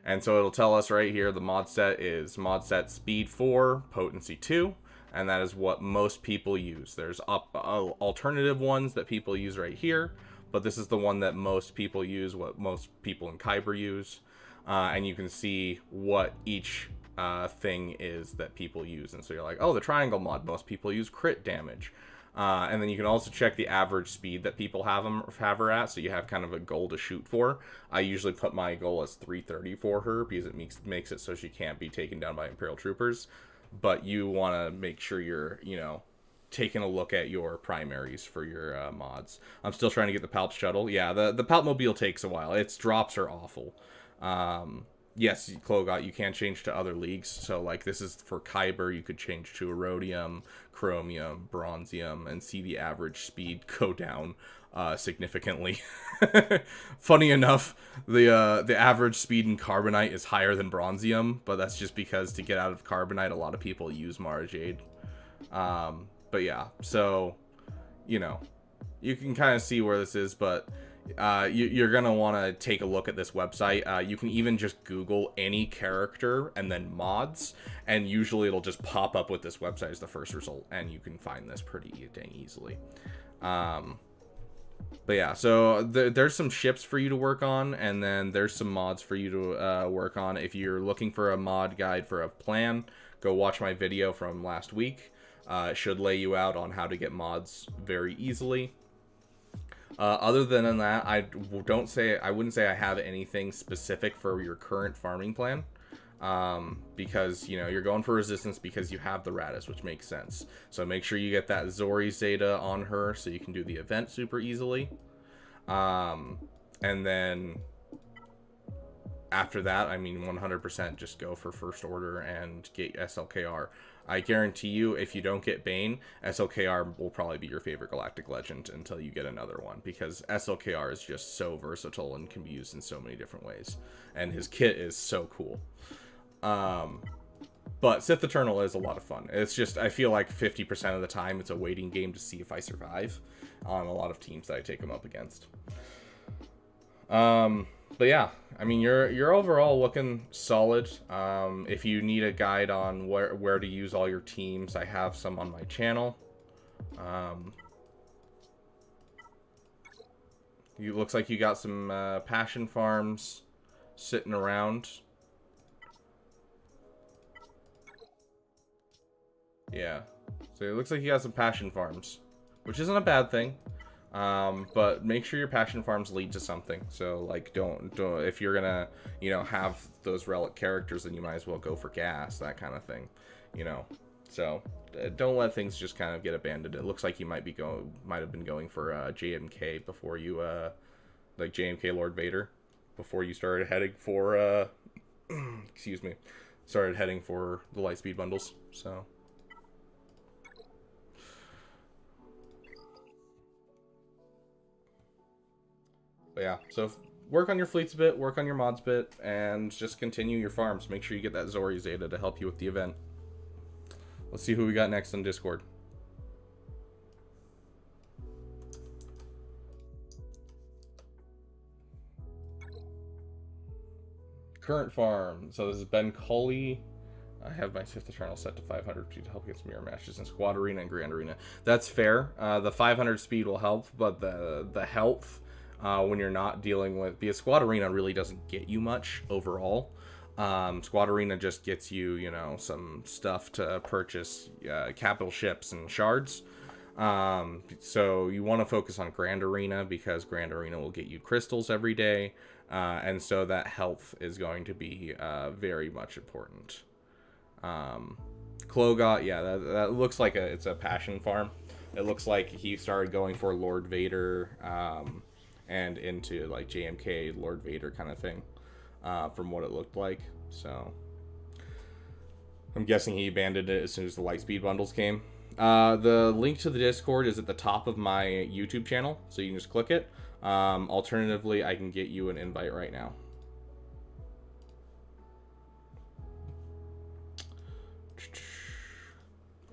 And so it'll tell us right here the mod set is mod set speed 4, potency 2. And that is what most people use. There's alternative ones that people use right here, but this is the one that most people use, what most people in Kyber use. And you can see what each thing is that people use. And so you're like, oh, the triangle mod, most people use crit damage. And then you can also check the average speed that people have her at, so you have kind of a goal to shoot for. I usually put my goal as 330 for her, because it makes it so she can't be taken down by Imperial troopers. But you want to make sure you're, you know, taking a look at your primaries for your mods. I'm still trying to get the Palp Shuttle. Yeah, the Palpmobile takes a while. Its drops are awful. Yes, Klogot, you can change to other leagues. So, like, this is for Kyber. You could change to Erodium, Chromium, Bronzium, and see the average speed go down significantly. Funny enough, the average speed in Carbonite is higher than Bronzium, but that's just because to get out of Carbonite, a lot of people use Mara Jade. But yeah, so, you know, you can kind of see where this is, but you're going to want to take a look at this website. You can even just Google any character and then mods, and usually it'll just pop up with this website as the first result, and you can find this pretty dang easily. But yeah, so there's some ships for you to work on, and then there's some mods for you to work on. If you're looking for a mod guide for a plan, go watch my video from last week. It should lay you out on how to get mods very easily. Other than that, I wouldn't say I have anything specific for your current farming plan. Because, you know, you're going for resistance because you have the Radis, which makes sense. So make sure you get that Zori Zeta on her so you can do the event super easily. And then after that, I mean, 100% just go for First Order and get SLKR. I guarantee you, if you don't get Bane, SLKR will probably be your favorite Galactic Legend until you get another one, because SLKR is just so versatile and can be used in so many different ways. And his kit is so cool. But Sith Eternal is a lot of fun. It's just, I feel like 50% of the time it's a waiting game to see if I survive on a lot of teams that I take them up against. But yeah, I mean, you're overall looking solid. If you need a guide on where to use all your teams, I have some on my channel. You looks like you got some passion farms sitting around. Yeah, so it looks like you got some passion farms, which isn't a bad thing. But make sure your passion farms lead to something. So like, don't if you're gonna, you know, have those relic characters, then you might as well go for gas, that kind of thing, you know. So don't let things just kind of get abandoned. It looks like you might have been going for JMK before you like JMK Lord Vader before you started heading for excuse me, started heading for the Lightspeed bundles. So. But yeah, so work on your fleets a bit, work on your mods a bit, and just continue your farms. Make sure you get that Zori Zeta to help you with the event. Let's see who we got next on Discord. Current farm. So this is Ben Colley. I have my Sith Eternal set to 500 to help against mirror matches in Squad Arena and Grand Arena. That's fair. The 500 speed will help, but the health... when you're not dealing with, because Squad Arena really doesn't get you much overall. Squad Arena just gets you, you know, some stuff to purchase, capital ships and shards. So you want to focus on Grand Arena, because Grand Arena will get you crystals every day. And so that health is going to be very much important. Klogot, yeah, that looks like it's a passion farm. It looks like he started going for Lord Vader, and into like JMK Lord Vader kind of thing, from what it looked like. So I'm guessing he abandoned it as soon as the Lightspeed bundles came. The link to the Discord is at the top of my YouTube channel, so you can just click it. Alternatively, I can get you an invite right now.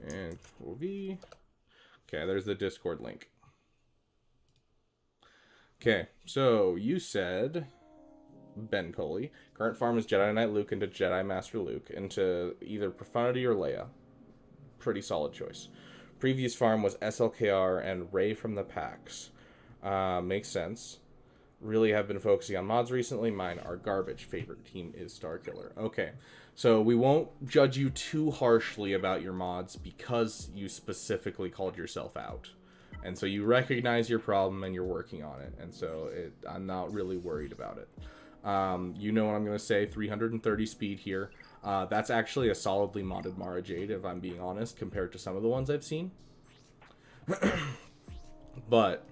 And okay, there's the Discord link. Okay, so you said Ben Colley. Current farm is Jedi Knight Luke into Jedi Master Luke into either Profundity or Leia. Pretty solid choice. Previous farm was SLKR and Rey from the packs. Makes sense. Really have been focusing on mods recently. Mine are garbage. Favorite team is Starkiller. Okay, so we won't judge you too harshly about your mods because you specifically called yourself out. And so you recognize your problem and you're working on it. And so I'm not really worried about it. You know what I'm going to say, 330 speed here. That's actually a solidly modded Mara Jade, if I'm being honest, compared to some of the ones I've seen. But,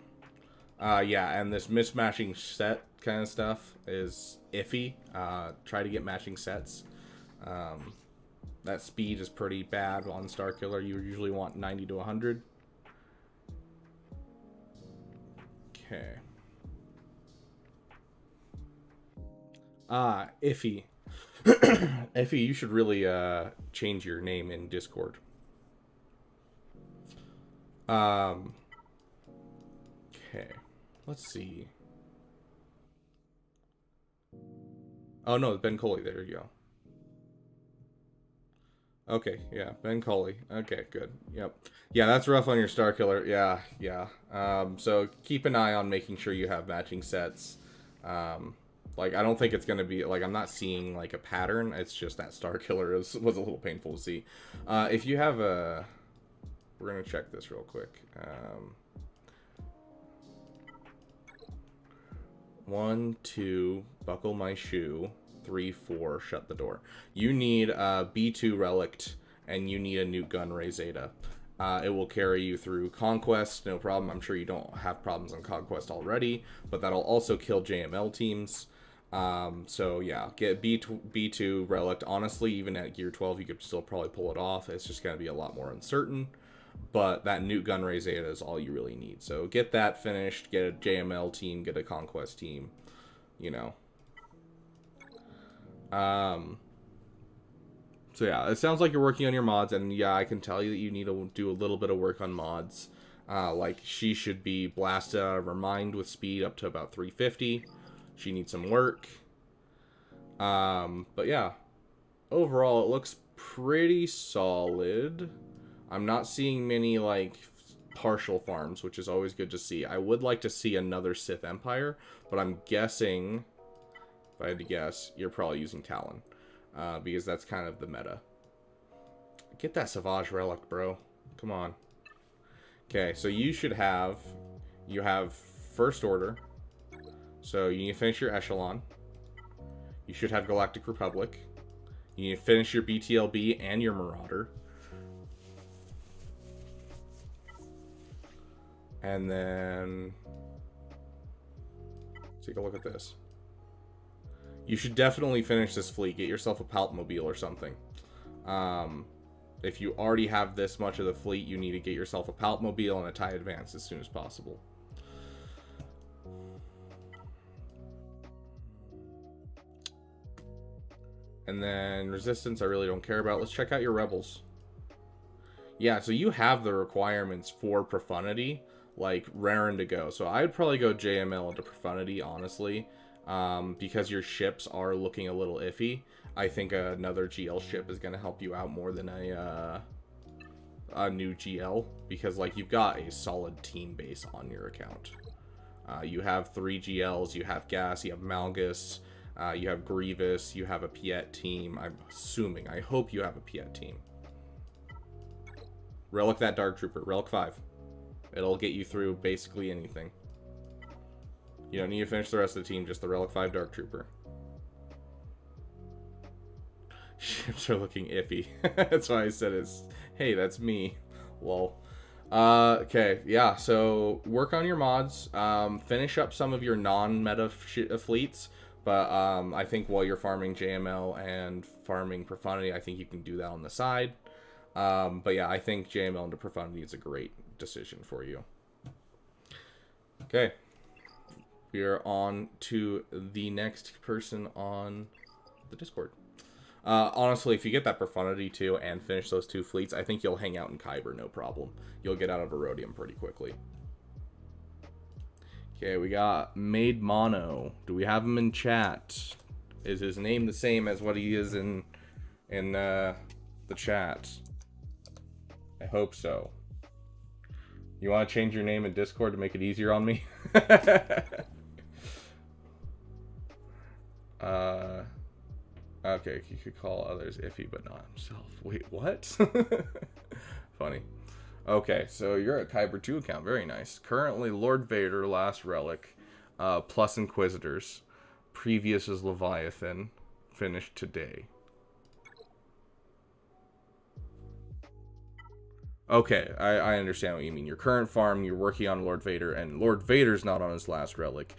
yeah, and this mismatching set kind of stuff is iffy. Try to get matching sets. That speed is pretty bad on Starkiller. You usually want 90 to 100. Okay. Iffy. Iffy, you should really change your name in Discord. Okay. Let's see. Oh no, Ben Colley, there you go. Okay, yeah, Ben Colley. Okay, good. Yep. Yeah, that's rough on your Starkiller. Yeah, yeah. So keep an eye on making sure you have matching sets. Like, I don't think it's going to be, like, I'm not seeing, like, a pattern. It's just that Starkiller was a little painful to see. If you have a... We're going to check this real quick. 1, 2, buckle my shoe. 3, 4, shut the door. You need B2 Relict, and you need a Nuke Gunray Zeta. It will carry you through Conquest, no problem. I'm sure you don't have problems on Conquest already, but that'll also kill JML teams. So yeah, get B2 Relic. Honestly, even at Gear 12, you could still probably pull it off. It's just going to be a lot more uncertain. But that Nuke Gunray Zeta is all you really need. So get that finished, get a JML team, get a Conquest team, you know. So yeah, it sounds like you're working on your mods, and yeah, I can tell you that you need to do a little bit of work on mods. Like, she should be Blasta Remind with speed up to about 350. She needs some work. But yeah, overall it looks pretty solid. I'm not seeing many, like, partial farms, which is always good to see. I would like to see another Sith Empire, but I'm guessing, if I had to guess, you're probably using Talon. Because that's kind of the meta. Get that Savage Relic, bro. Come on. Okay, so you should have... You have First Order. So you need to finish your Echelon. You should have Galactic Republic. You need to finish your BTLB and your Marauder. And then... take a look at this. You should definitely finish this fleet. Get yourself a Palpmobile or something. If you already have this much of the fleet, you need to get yourself a Palpmobile and a TIE Advance as soon as possible. And then Resistance, I really don't care about. Let's check out your Rebels. Yeah, so you have the requirements for Profundity, like, raring to go. So I would probably go JML into Profundity, honestly. Because your ships are looking a little iffy. I think another GL ship is going to help you out more than a new GL, because like you've got a solid team base on your account. You have 3 GLs, you have Gas, you have Malgus, you have Grievous, you have a Piet team. I'm assuming, I hope you have a Piet team. Relic that Dark Trooper, Relic 5. It'll get you through basically anything. You don't need to finish the rest of the team, just the Relic 5 Dark Trooper. Ships are looking iffy. That's why I said it's, hey, that's me. Lol. Okay, yeah, so work on your mods. Finish up some of your non-meta fleets. But I think while you're farming JML and farming Profundity, I think you can do that on the side. But yeah, I think JML into Profundity is a great decision for you. Okay. We are on to the next person on the Discord. Honestly, if you get that Profundity too and finish those 2 fleets, I think you'll hang out in Kyber, no problem. You'll get out of Erodium pretty quickly. Okay, we got Made Mono. Do we have him in chat? Is his name the same as what he is in the chat? I hope so. You want to change your name in Discord to make it easier on me? Okay, he could call others iffy, but not himself. Wait, what? Funny. Okay, so you're at Kyber 2 account. Very nice. Currently, Lord Vader, Last Relic, plus Inquisitors. Previous is Leviathan. Finished today. Okay, I understand what you mean. Your current farm, you're working on Lord Vader, and Lord Vader's not on his Last Relic.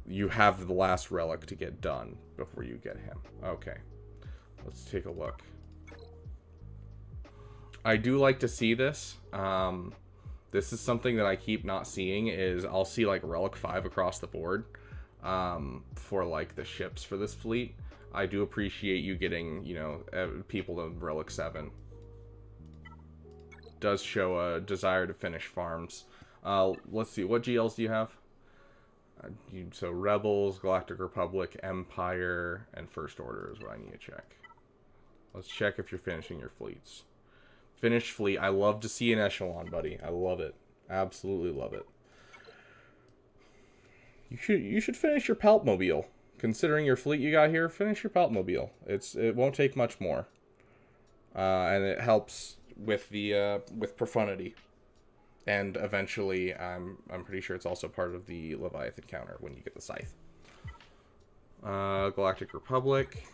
You have the Last Relic to get done before you get him. Okay, let's take a look. I do like to see this. This is something that I keep not seeing, is I'll see like Relic 5 across the board for like the ships for this fleet. I do appreciate you getting, you know, people to Relic 7. Does show a desire to finish farms. Let's see, what GLs do you have? So Rebels, Galactic Republic, Empire, and First Order is what I need to check. Let's check if you're finishing your fleets. Finished fleet. I love to see an Echelon, buddy. I love it. Absolutely love it. You should finish your Palpmobile. Considering your fleet you got here, finish your Palpmobile. It won't take much more. And it helps with Profundity, and eventually I'm pretty sure it's also part of the Leviathan counter when you get the Scythe. Galactic Republic.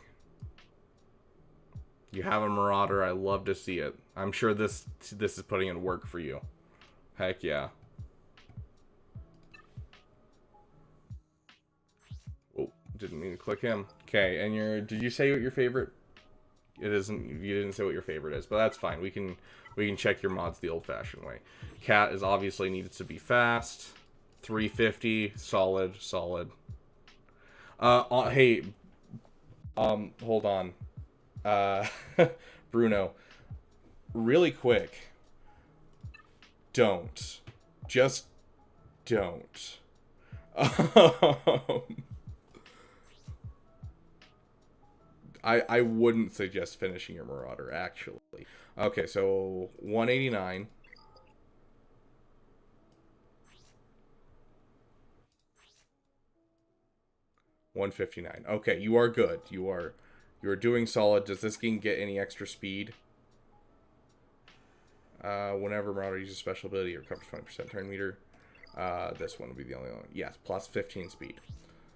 You have a Marauder. I love to see it. I'm sure this is putting in work for you. Heck yeah. Oh, didn't mean to click him. Okay, and did you say what your favorite? It isn't. You didn't say what your favorite is, but that's fine. We can check your mods the old-fashioned way. Cat is obviously needed to be fast. 350, solid. Hey, hold on. Bruno, really quick. Just don't. I wouldn't suggest finishing your Marauder, actually. Okay, so 189. $159. Okay, you are good. You are doing solid. Does this game get any extra speed? Whenever Marauder uses special ability, it recovers 20% turn meter. This one will be the only one. Yes, plus 15 speed.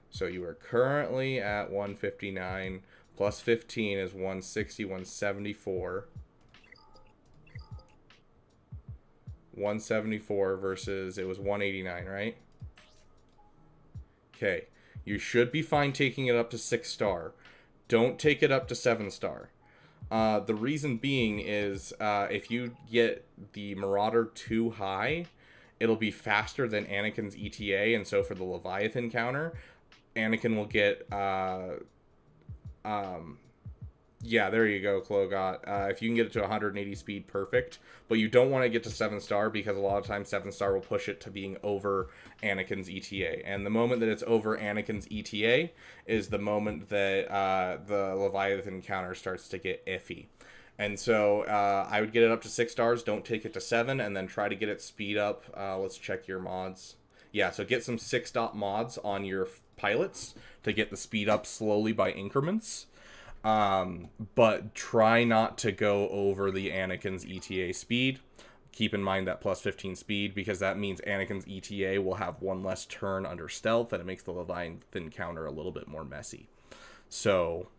So you are currently at 159. Plus 15 is 160, 174. 174 versus it was 189, right? Okay. You should be fine taking it up to 6-star. Don't take it up to 7-star. The reason being is if you get the Marauder too high, it'll be faster than Anakin's ETA, and so for the Leviathan counter, Anakin will get yeah, there you go, Klogot. If you can get it to 180 speed, perfect. But you don't want to get to 7-star because a lot of times 7-star will push it to being over Anakin's ETA. And the moment that it's over Anakin's ETA is the moment that the Leviathan counter starts to get iffy. And so I would get it up to 6 stars. Don't take it to 7, and then try to get it speed up. Let's check your mods. Yeah, so get some 6-dot mods on your pilots to get the speed up slowly by increments. But try not to go over the Anakin's ETA speed. Keep in mind that plus 15 speed, because that means Anakin's ETA will have one less turn under stealth, and it makes the Leviathan counter a little bit more messy. So,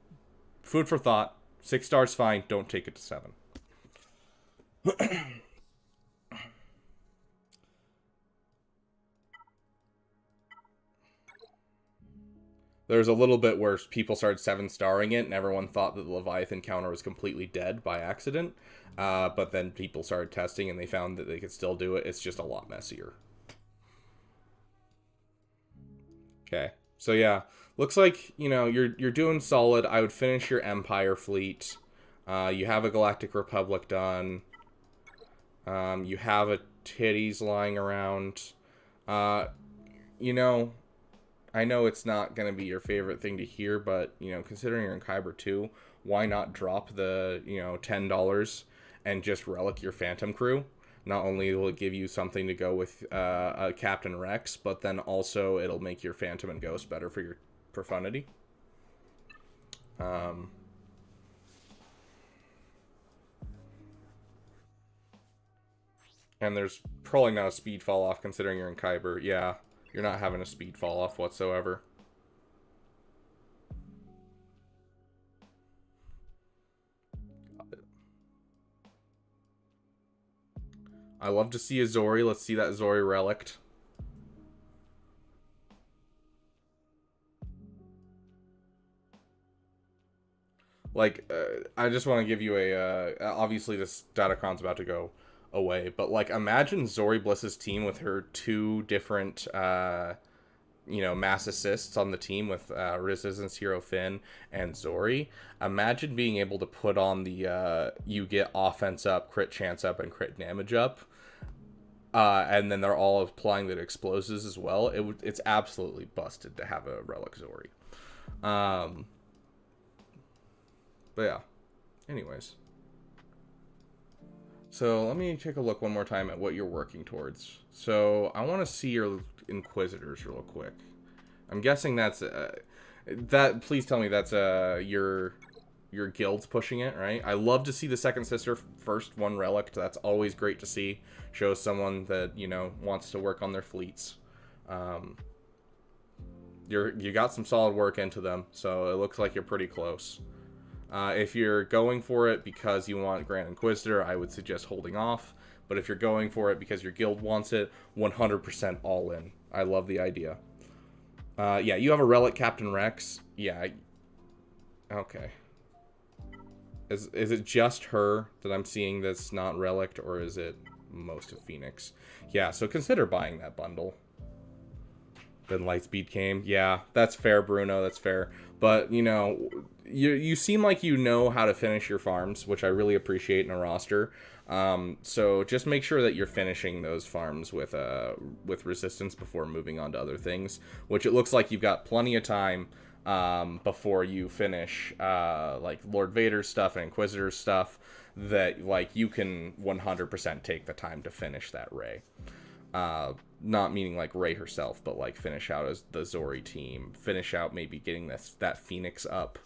food for thought. 6 stars fine, don't take it to 7. There's a little bit where people started 7-starring it, and everyone thought that the Leviathan counter was completely dead by accident. But then people started testing, and they found that they could still do it. It's just a lot messier. Okay, so yeah, looks like you're doing solid. I would finish your Empire fleet. You have a Galactic Republic done. You have a Titties lying around. I know it's not going to be your favorite thing to hear, but, considering you're in Kyber 2, why not drop the, $10 and just relic your Phantom crew? Not only will it give you something to go with a Captain Rex, but then also it'll make your Phantom and Ghost better for your Profundity. And there's probably not a speed fall off considering you're in Kyber. Yeah. You're not having a speed fall off whatsoever. I love to see a Zori. Let's see that Zori relict. Like, I just want to give you a... obviously, this Datacron's about to go away, but, like, imagine Zori Bliss's team with her 2 different, mass assists on the team with Resistance Hero Finn and Zori. Imagine being able to put on the, you get offense up, crit chance up, and crit damage up. And then they're all applying the explosives as well. It's absolutely busted to have a Relic Zori. But yeah, anyways. So let me take a look one more time at what you're working towards. So I want to see your Inquisitors real quick. I'm guessing that's that. Please tell me that's your your guild's pushing it, right? I love to see the second sister first one relic. That's always great to see. Shows someone that, you know, wants to work on their fleets. You got some solid work into them, so it looks like you're pretty close. If you're going for it because you want Grand Inquisitor, I would suggest holding off. But if you're going for it because your guild wants it, 100% all in. I love the idea. Yeah, you have a Relic Captain Rex. Yeah. Okay. Is it just her that I'm seeing that's not Relic, or is it most of Phoenix? Yeah, so consider buying that bundle. Then Lightspeed came. Yeah, that's fair, Bruno. That's fair. But, you know, you seem like you know how to finish your farms, which I really appreciate in a roster. So just make sure that you're finishing those farms with resistance before moving on to other things, which it looks like you've got plenty of time before you finish like Lord Vader's stuff and Inquisitor's stuff, that like you can 100% take the time to finish that Rey. Not meaning like Rey herself, but like finish out as the Zori team, finish out maybe getting that Phoenix up,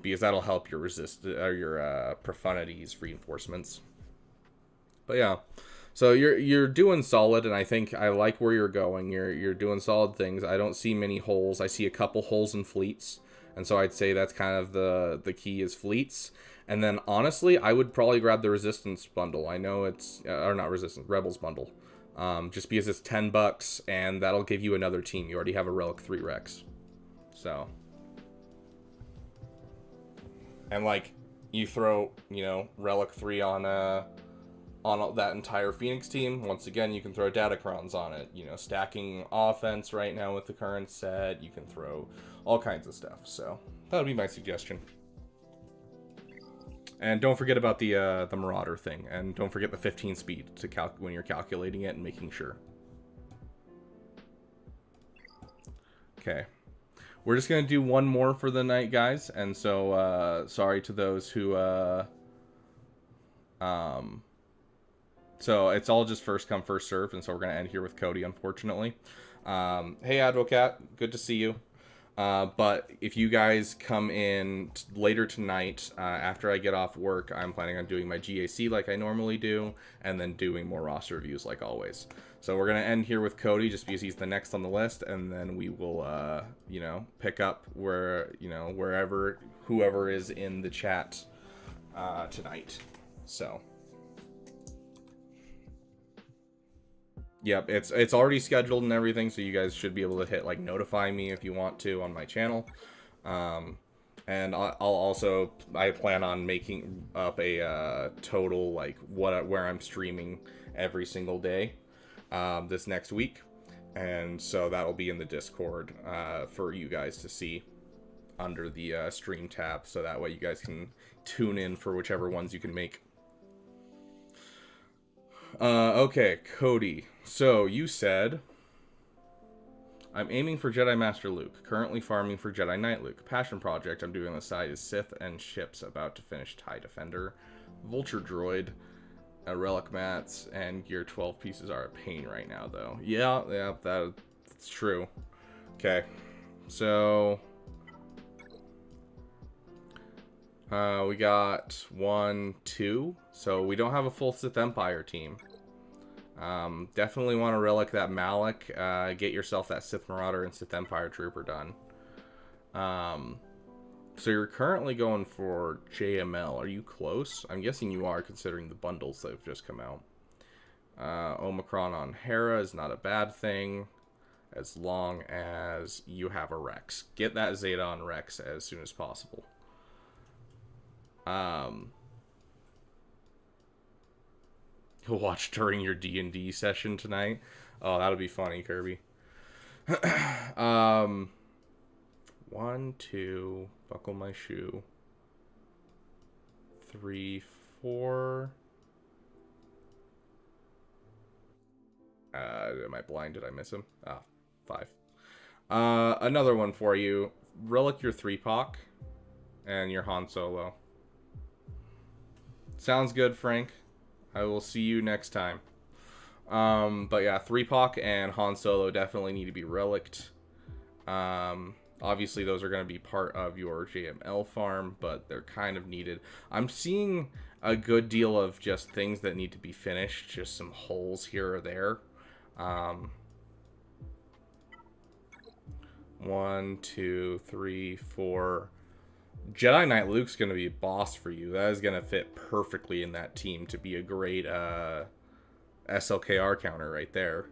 because that'll help your your Profundity's reinforcements. But yeah, so you're doing solid, and I think I like where you're going. You're doing solid things. I don't see many holes. I see a couple holes in fleets, and so I'd say that's kind of the key is fleets. And then honestly, I would probably grab the Resistance bundle. I know it's or not Resistance, Rebels bundle. Just because it's $10 and that'll give you another team. You already have a Relic 3 Rex. So. And like, you throw, you know, Relic 3 on that entire Phoenix team. Once again, you can throw Datacrons on it. You know, stacking offense right now with the current set. You can throw all kinds of stuff. So, that would be my suggestion. And don't forget about the Marauder thing, and don't forget the 15 speed to when you're calculating it and making sure. Okay, we're just gonna do one more for the night, guys. And so sorry to those who so it's all just first come first serve, and so we're gonna end here with Cody, unfortunately. Hey Advocat, good to see you. But if you guys come in later tonight, after I get off work, I'm planning on doing my GAC like I normally do, and then doing more roster reviews like always. So we're going to end here with Cody just because he's the next on the list, and then we will, you know, pick up wherever, whoever is in the chat tonight. So. Yep, it's already scheduled and everything, so you guys should be able to hit like notify me if you want to on my channel. And I plan on making up a total like where I'm streaming every single day this next week, and so that'll be in the Discord for you guys to see under the stream tab, so that way you guys can tune in for whichever ones you can make. Okay, Cody. So, you said, I'm aiming for Jedi Master Luke, currently farming for Jedi Knight Luke. Passion project I'm doing on the side is Sith and ships, about to finish TIE Defender. Vulture Droid, Relic Mats, and Gear 12 pieces are a pain right now, though. Yeah, that's true. Okay, so... we got 1, 2, so we don't have a full Sith Empire team. Definitely want to relic that Malak, get yourself that Sith Marauder and Sith Empire Trooper done. So you're currently going for JML. Are you close? I'm guessing you are, considering the bundles that have just come out. Omicron on Hera is not a bad thing, as long as you have a Rex. Get that Zeta on Rex as soon as possible. You'll watch during your D&D session tonight. Oh, that'll be funny, Kirby. 1, 2, buckle my shoe. 3, 4. Am I blind? Did I miss him? 5. Another one for you. Relic your 3-Poc and your Han Solo. Sounds good, Frank. I will see you next time. But yeah, 3-Poc and Han Solo definitely need to be reliced. Obviously, those are going to be part of your JML farm, but they're kind of needed. I'm seeing a good deal of just things that need to be finished, just some holes here or there. 1, 2, 3, 4. Jedi Knight Luke's going to be a boss for you. That is going to fit perfectly in that team to be a great SLKR counter right there.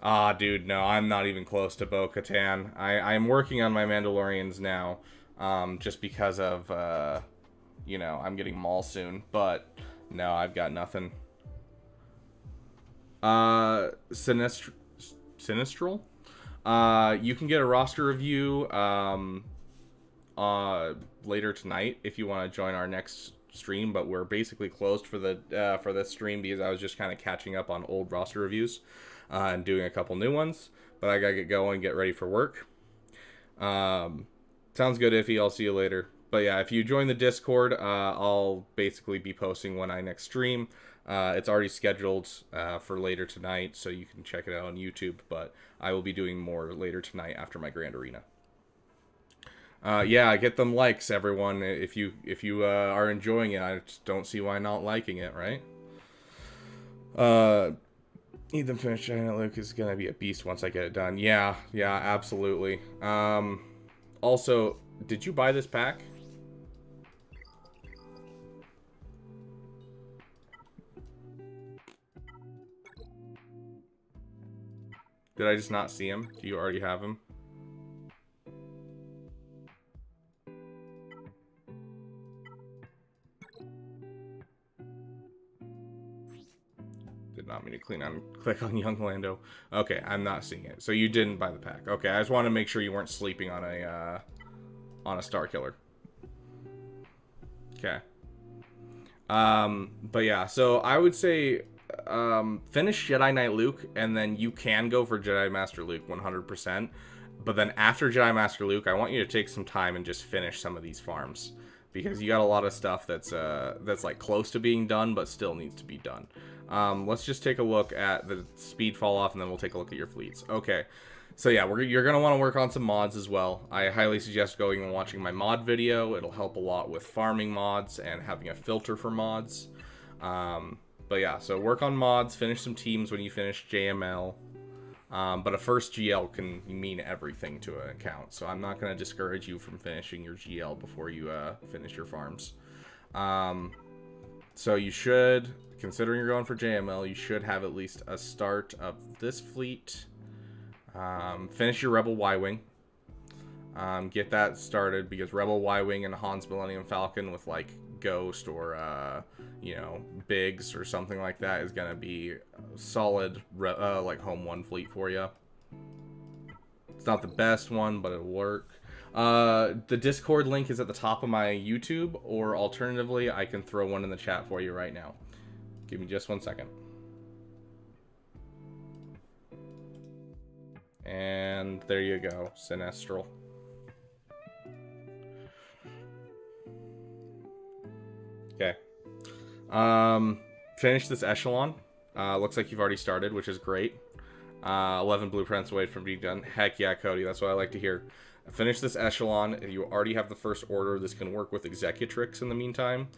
Ah, dude, no, I'm not even close to Bo-Katan. I'm working on my Mandalorians now, just because of, you know, I'm getting Maul soon. But, no, I've got nothing. Sinistral? You can get a roster review, later tonight if you want to join our next stream, but we're basically closed for this stream because I was just kind of catching up on old roster reviews. And doing a couple new ones, but I gotta get going, get ready for work. Sounds good, Iffy. I'll see you later. But yeah, if you join the Discord, I'll basically be posting when I next stream. It's already scheduled for later tonight, so you can check it out on YouTube, but I will be doing more later tonight after my Grand Arena. Yeah, get them likes, everyone. If you are enjoying it, I just don't see why not liking it, right? Ethan finished Giant Luke is gonna be a beast once I get it done. Yeah, absolutely. Also, did you buy this pack? Did I just not see him? Do you already have him? Did not mean to click on Young Lando. Okay, I'm not seeing it. So you didn't buy the pack. Okay, I just want to make sure you weren't sleeping on a Star Killer. Okay. But yeah, so I would say finish Jedi Knight Luke, and then you can go for Jedi Master Luke 100%. But then after Jedi Master Luke, I want you to take some time and just finish some of these farms, because you got a lot of stuff that's like close to being done, but still needs to be done. Let's just take a look at the speed fall off, and then we'll take a look at your fleets. Okay, so yeah, you're going to want to work on some mods as well. I highly suggest going and watching my mod video. It'll help a lot with farming mods and having a filter for mods. But yeah, so work on mods, finish some teams when you finish JML. But a first GL can mean everything to an account, so I'm not going to discourage you from finishing your GL before you finish your farms. So you should, considering you're going for JML, you should have at least a start of this fleet. Finish your Rebel Y-Wing. Get that started, because Rebel Y-Wing and Han's Millennium Falcon with like Ghost or you know, Biggs or something like that is gonna be a solid like home one fleet for you. It's not the best one, but it'll work. The Discord link is at the top of my YouTube, or alternatively, I can throw one in the chat for you right now. Give me just 1 second. And there you go, Sinestral. Okay. Finish this echelon. Looks like you've already started, which is great. 11 blueprints away from being done. Heck yeah, Cody. That's what I like to hear. Finish this echelon. If you already have the first order, this can work with Executrix in the meantime.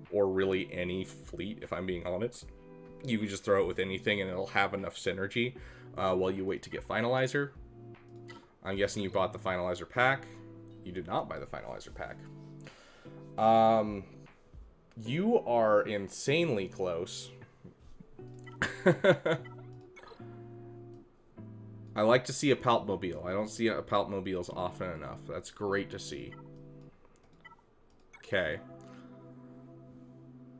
Or really any fleet, if I'm being honest. You can just throw it with anything and it'll have enough synergy while you wait to get Finalizer. I'm guessing you bought the Finalizer pack. You did not buy the Finalizer pack. You are insanely close. I like to see a Palpmobile. I don't see a Palpmobiles often enough. That's great to see. Okay.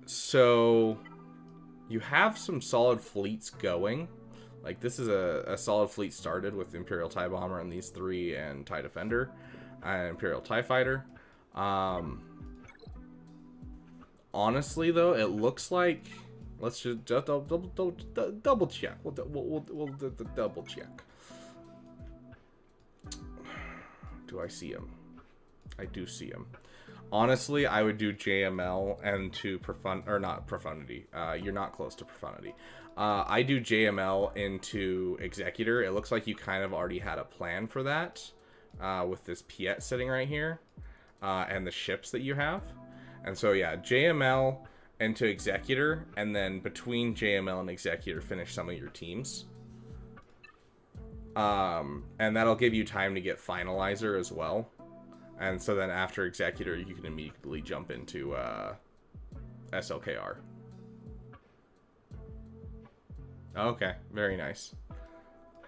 So, you have some solid fleets going. Like, this is a solid fleet started with Imperial TIE Bomber and these three, and TIE Defender, and Imperial TIE Fighter. Honestly, though, it looks like... Let's just double check. We'll double check. Do I see him? I do see him. Honestly, I would do JML and to not Profundity. You're not close to Profundity. I do JML into Executor. It looks like you kind of already had a plan for that with this Piet sitting right here and the ships that you have. And so, yeah, JML into Executor, and then between JML and Executor, finish some of your teams. And that'll give you time to get Finalizer as well. And so then after Executor, you can immediately jump into SLKR. Okay, very nice.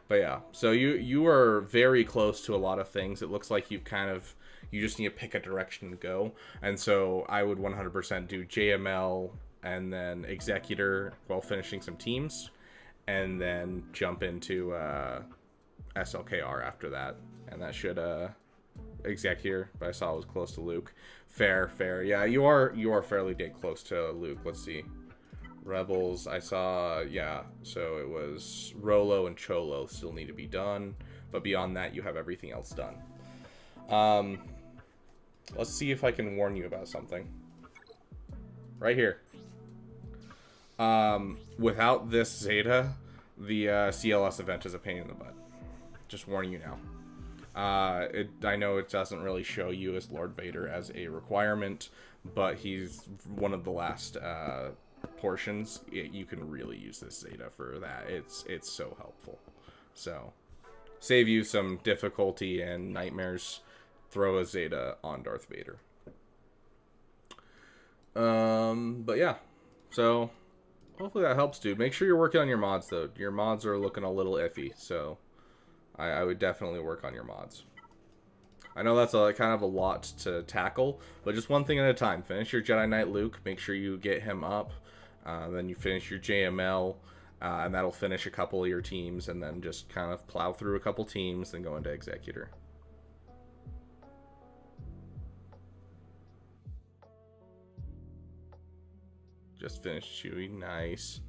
But yeah, so you are very close to a lot of things. It looks like you just need to pick a direction to go. And so I would 100% do JML and then Executor while finishing some teams, and then jump into SLKR after that. And that should Executor, but I saw it was close to Luke. Fair. Yeah, you are fairly close to Luke. Let's see. Rebels, I saw, yeah, so it was Rolo and Cholo still need to be done, but beyond that, you have everything else done. Let's see if I can warn you about something. Right here. Without this Zeta, the CLS event is a pain in the butt. Just warning you now. I know it doesn't really show you as Lord Vader as a requirement, but he's one of the last portions. You can really use this Zeta for that. It's so helpful. So save you some difficulty and nightmares. Throw a Zeta on Darth Vader. But yeah, so hopefully that helps, dude. Make sure you're working on your mods though. Your mods are looking a little iffy, so I would definitely work on your mods. I know that's kind of a lot to tackle, but just one thing at a time. Finish your Jedi Knight Luke. Make sure you get him up. Then you finish your JML, and that'll finish a couple of your teams, and then just kind of plow through a couple teams, then go into Executor. Just finished Chewie. Nice.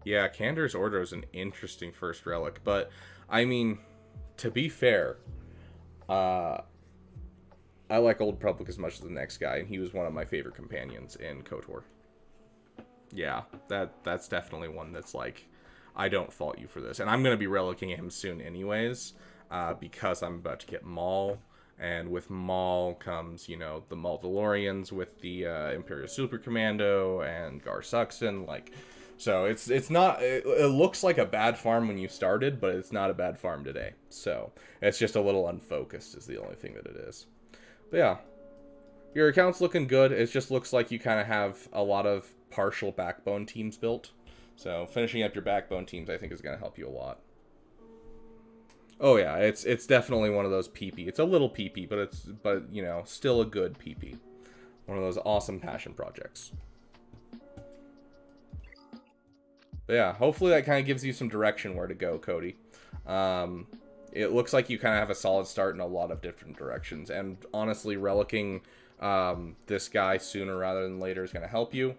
Yeah, Cander's Order is an interesting first relic, but I mean, to be fair, I like Old Republic as much as the next guy, and he was one of my favorite companions in KOTOR. Yeah, that's definitely one that's like, I don't fault you for this. And I'm going to be relicking him soon anyways, because I'm about to get Maul, and with Maul comes, you know, the Mauldalorians with the Imperial Super Commando and Gar Saxon, like... So it's not, it looks like a bad farm when you started, but it's not a bad farm today. So it's just a little unfocused is the only thing that it is. But yeah, your account's looking good. It just looks like you kind of have a lot of partial backbone teams built. So finishing up your backbone teams, I think, is going to help you a lot. Oh yeah, it's definitely one of those PP. It's a little PP, but you know, still a good PP. One of those awesome passion projects. But yeah, hopefully that kind of gives you some direction where to go, Cody. It looks like you kind of have a solid start in a lot of different directions. And honestly, relicking this guy sooner rather than later is going to help you.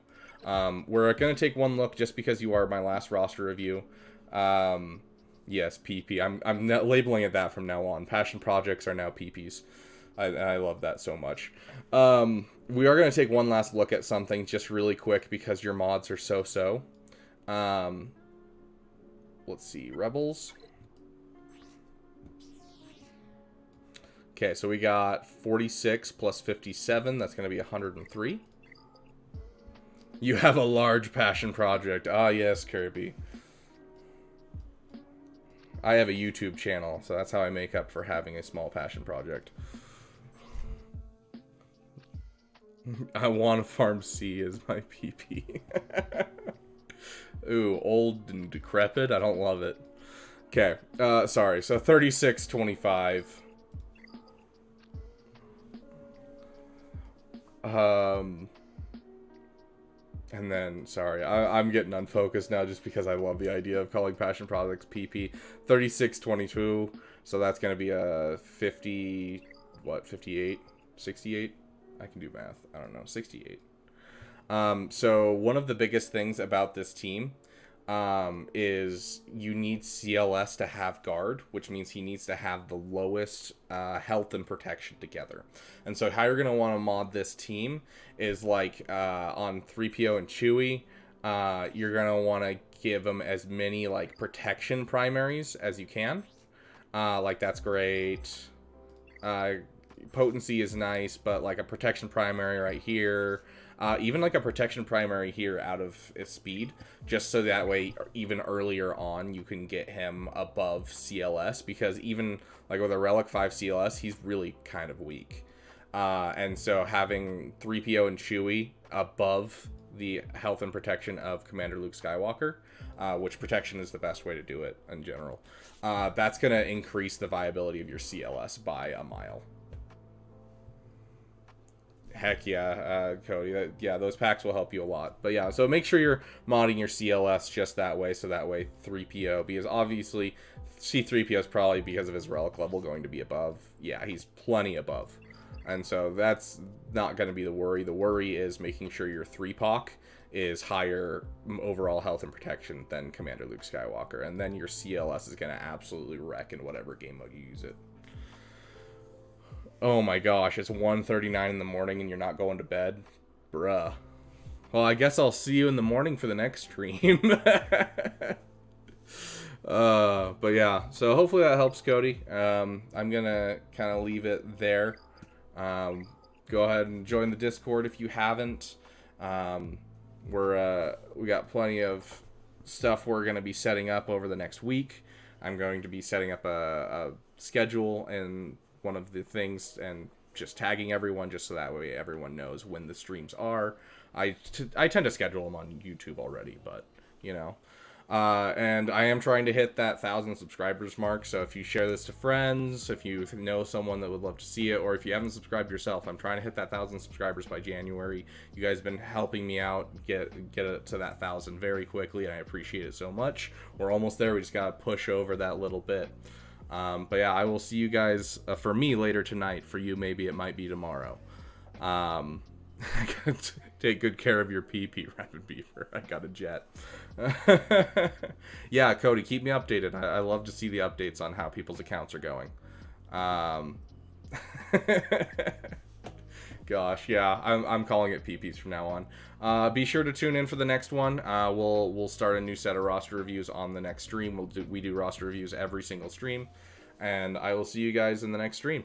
We're going to take one look just because you are my last roster review. Yes, PP. I'm labeling it that from now on. Passion projects are now PPs. I love that so much. We are going to take one last look at something just really quick because your mods are so-so. Let's see, Rebels. Okay, so we got 46 plus 57. That's going to be 103. You have a large passion project. Ah, yes, Kirby. I have a YouTube channel, so that's how I make up for having a small passion project. I want to farm C as my PP. Ooh, old and decrepit. I don't love it. Okay, sorry. So 36-25. And then, sorry, I'm getting unfocused now just because I love the idea of calling passion projects PP. 36-22. So that's going to be a 50, what, 58? 68? I can do math. I don't know. 68. So one of the biggest things about this team is you need CLS to have guard, which means he needs to have the lowest health and protection together. And so how you're going to want to mod this team is like on 3PO and Chewie, you're going to want to give them as many like protection primaries as you can. Like that's great. Potency is nice, but like a protection primary right here, even like a protection primary here out of his speed, just so that way even earlier on you can get him above CLS, because even like with a Relic 5 CLS, he's really kind of weak. And so having 3PO and Chewie above the health and protection of Commander Luke Skywalker, which protection is the best way to do it in general, that's going to increase the viability of your CLS by a mile. Heck yeah, Cody. Yeah, those packs will help you a lot. But yeah, so make sure you're modding your CLS just that way, so that way 3PO, because obviously C3PO is probably, because of his relic level, going to be above. Yeah, he's plenty above. And so that's not going to be the worry. The worry is making sure your 3POC is higher overall health and protection than Commander Luke Skywalker. And then your CLS is going to absolutely wreck in whatever game mode you use it. Oh my gosh, it's 1:39 in the morning and you're not going to bed? Bruh. Well, I guess I'll see you in the morning for the next stream. But yeah, so hopefully that helps, Cody. I'm gonna kind of leave it there. Go ahead and join the Discord if you haven't. We got plenty of stuff we're gonna be setting up over the next week. I'm going to be setting up a schedule and one of the things, and just tagging everyone just so that way everyone knows when the streams are. I tend to schedule them on YouTube already, but you know. And I am trying to hit that 1,000 subscribers mark, so if you share this to friends, if you know someone that would love to see it, or if you haven't subscribed yourself, I'm trying to hit that 1,000 subscribers by January. You guys have been helping me out get it to that 1,000 very quickly, and I appreciate it so much. We're almost there. We just gotta push over that little bit. But yeah, I will see you guys, for me, later tonight. For you, maybe it might be tomorrow. Take good care of your PP, Rapid Beaver. I got a jet. Yeah, Cody, keep me updated. I love to see the updates on how people's accounts are going. Gosh, yeah, I'm calling it PPs from now on. Be sure to tune in for the next one. We'll start a new set of roster reviews on the next stream. We do roster reviews every single stream, and I will see you guys in the next stream.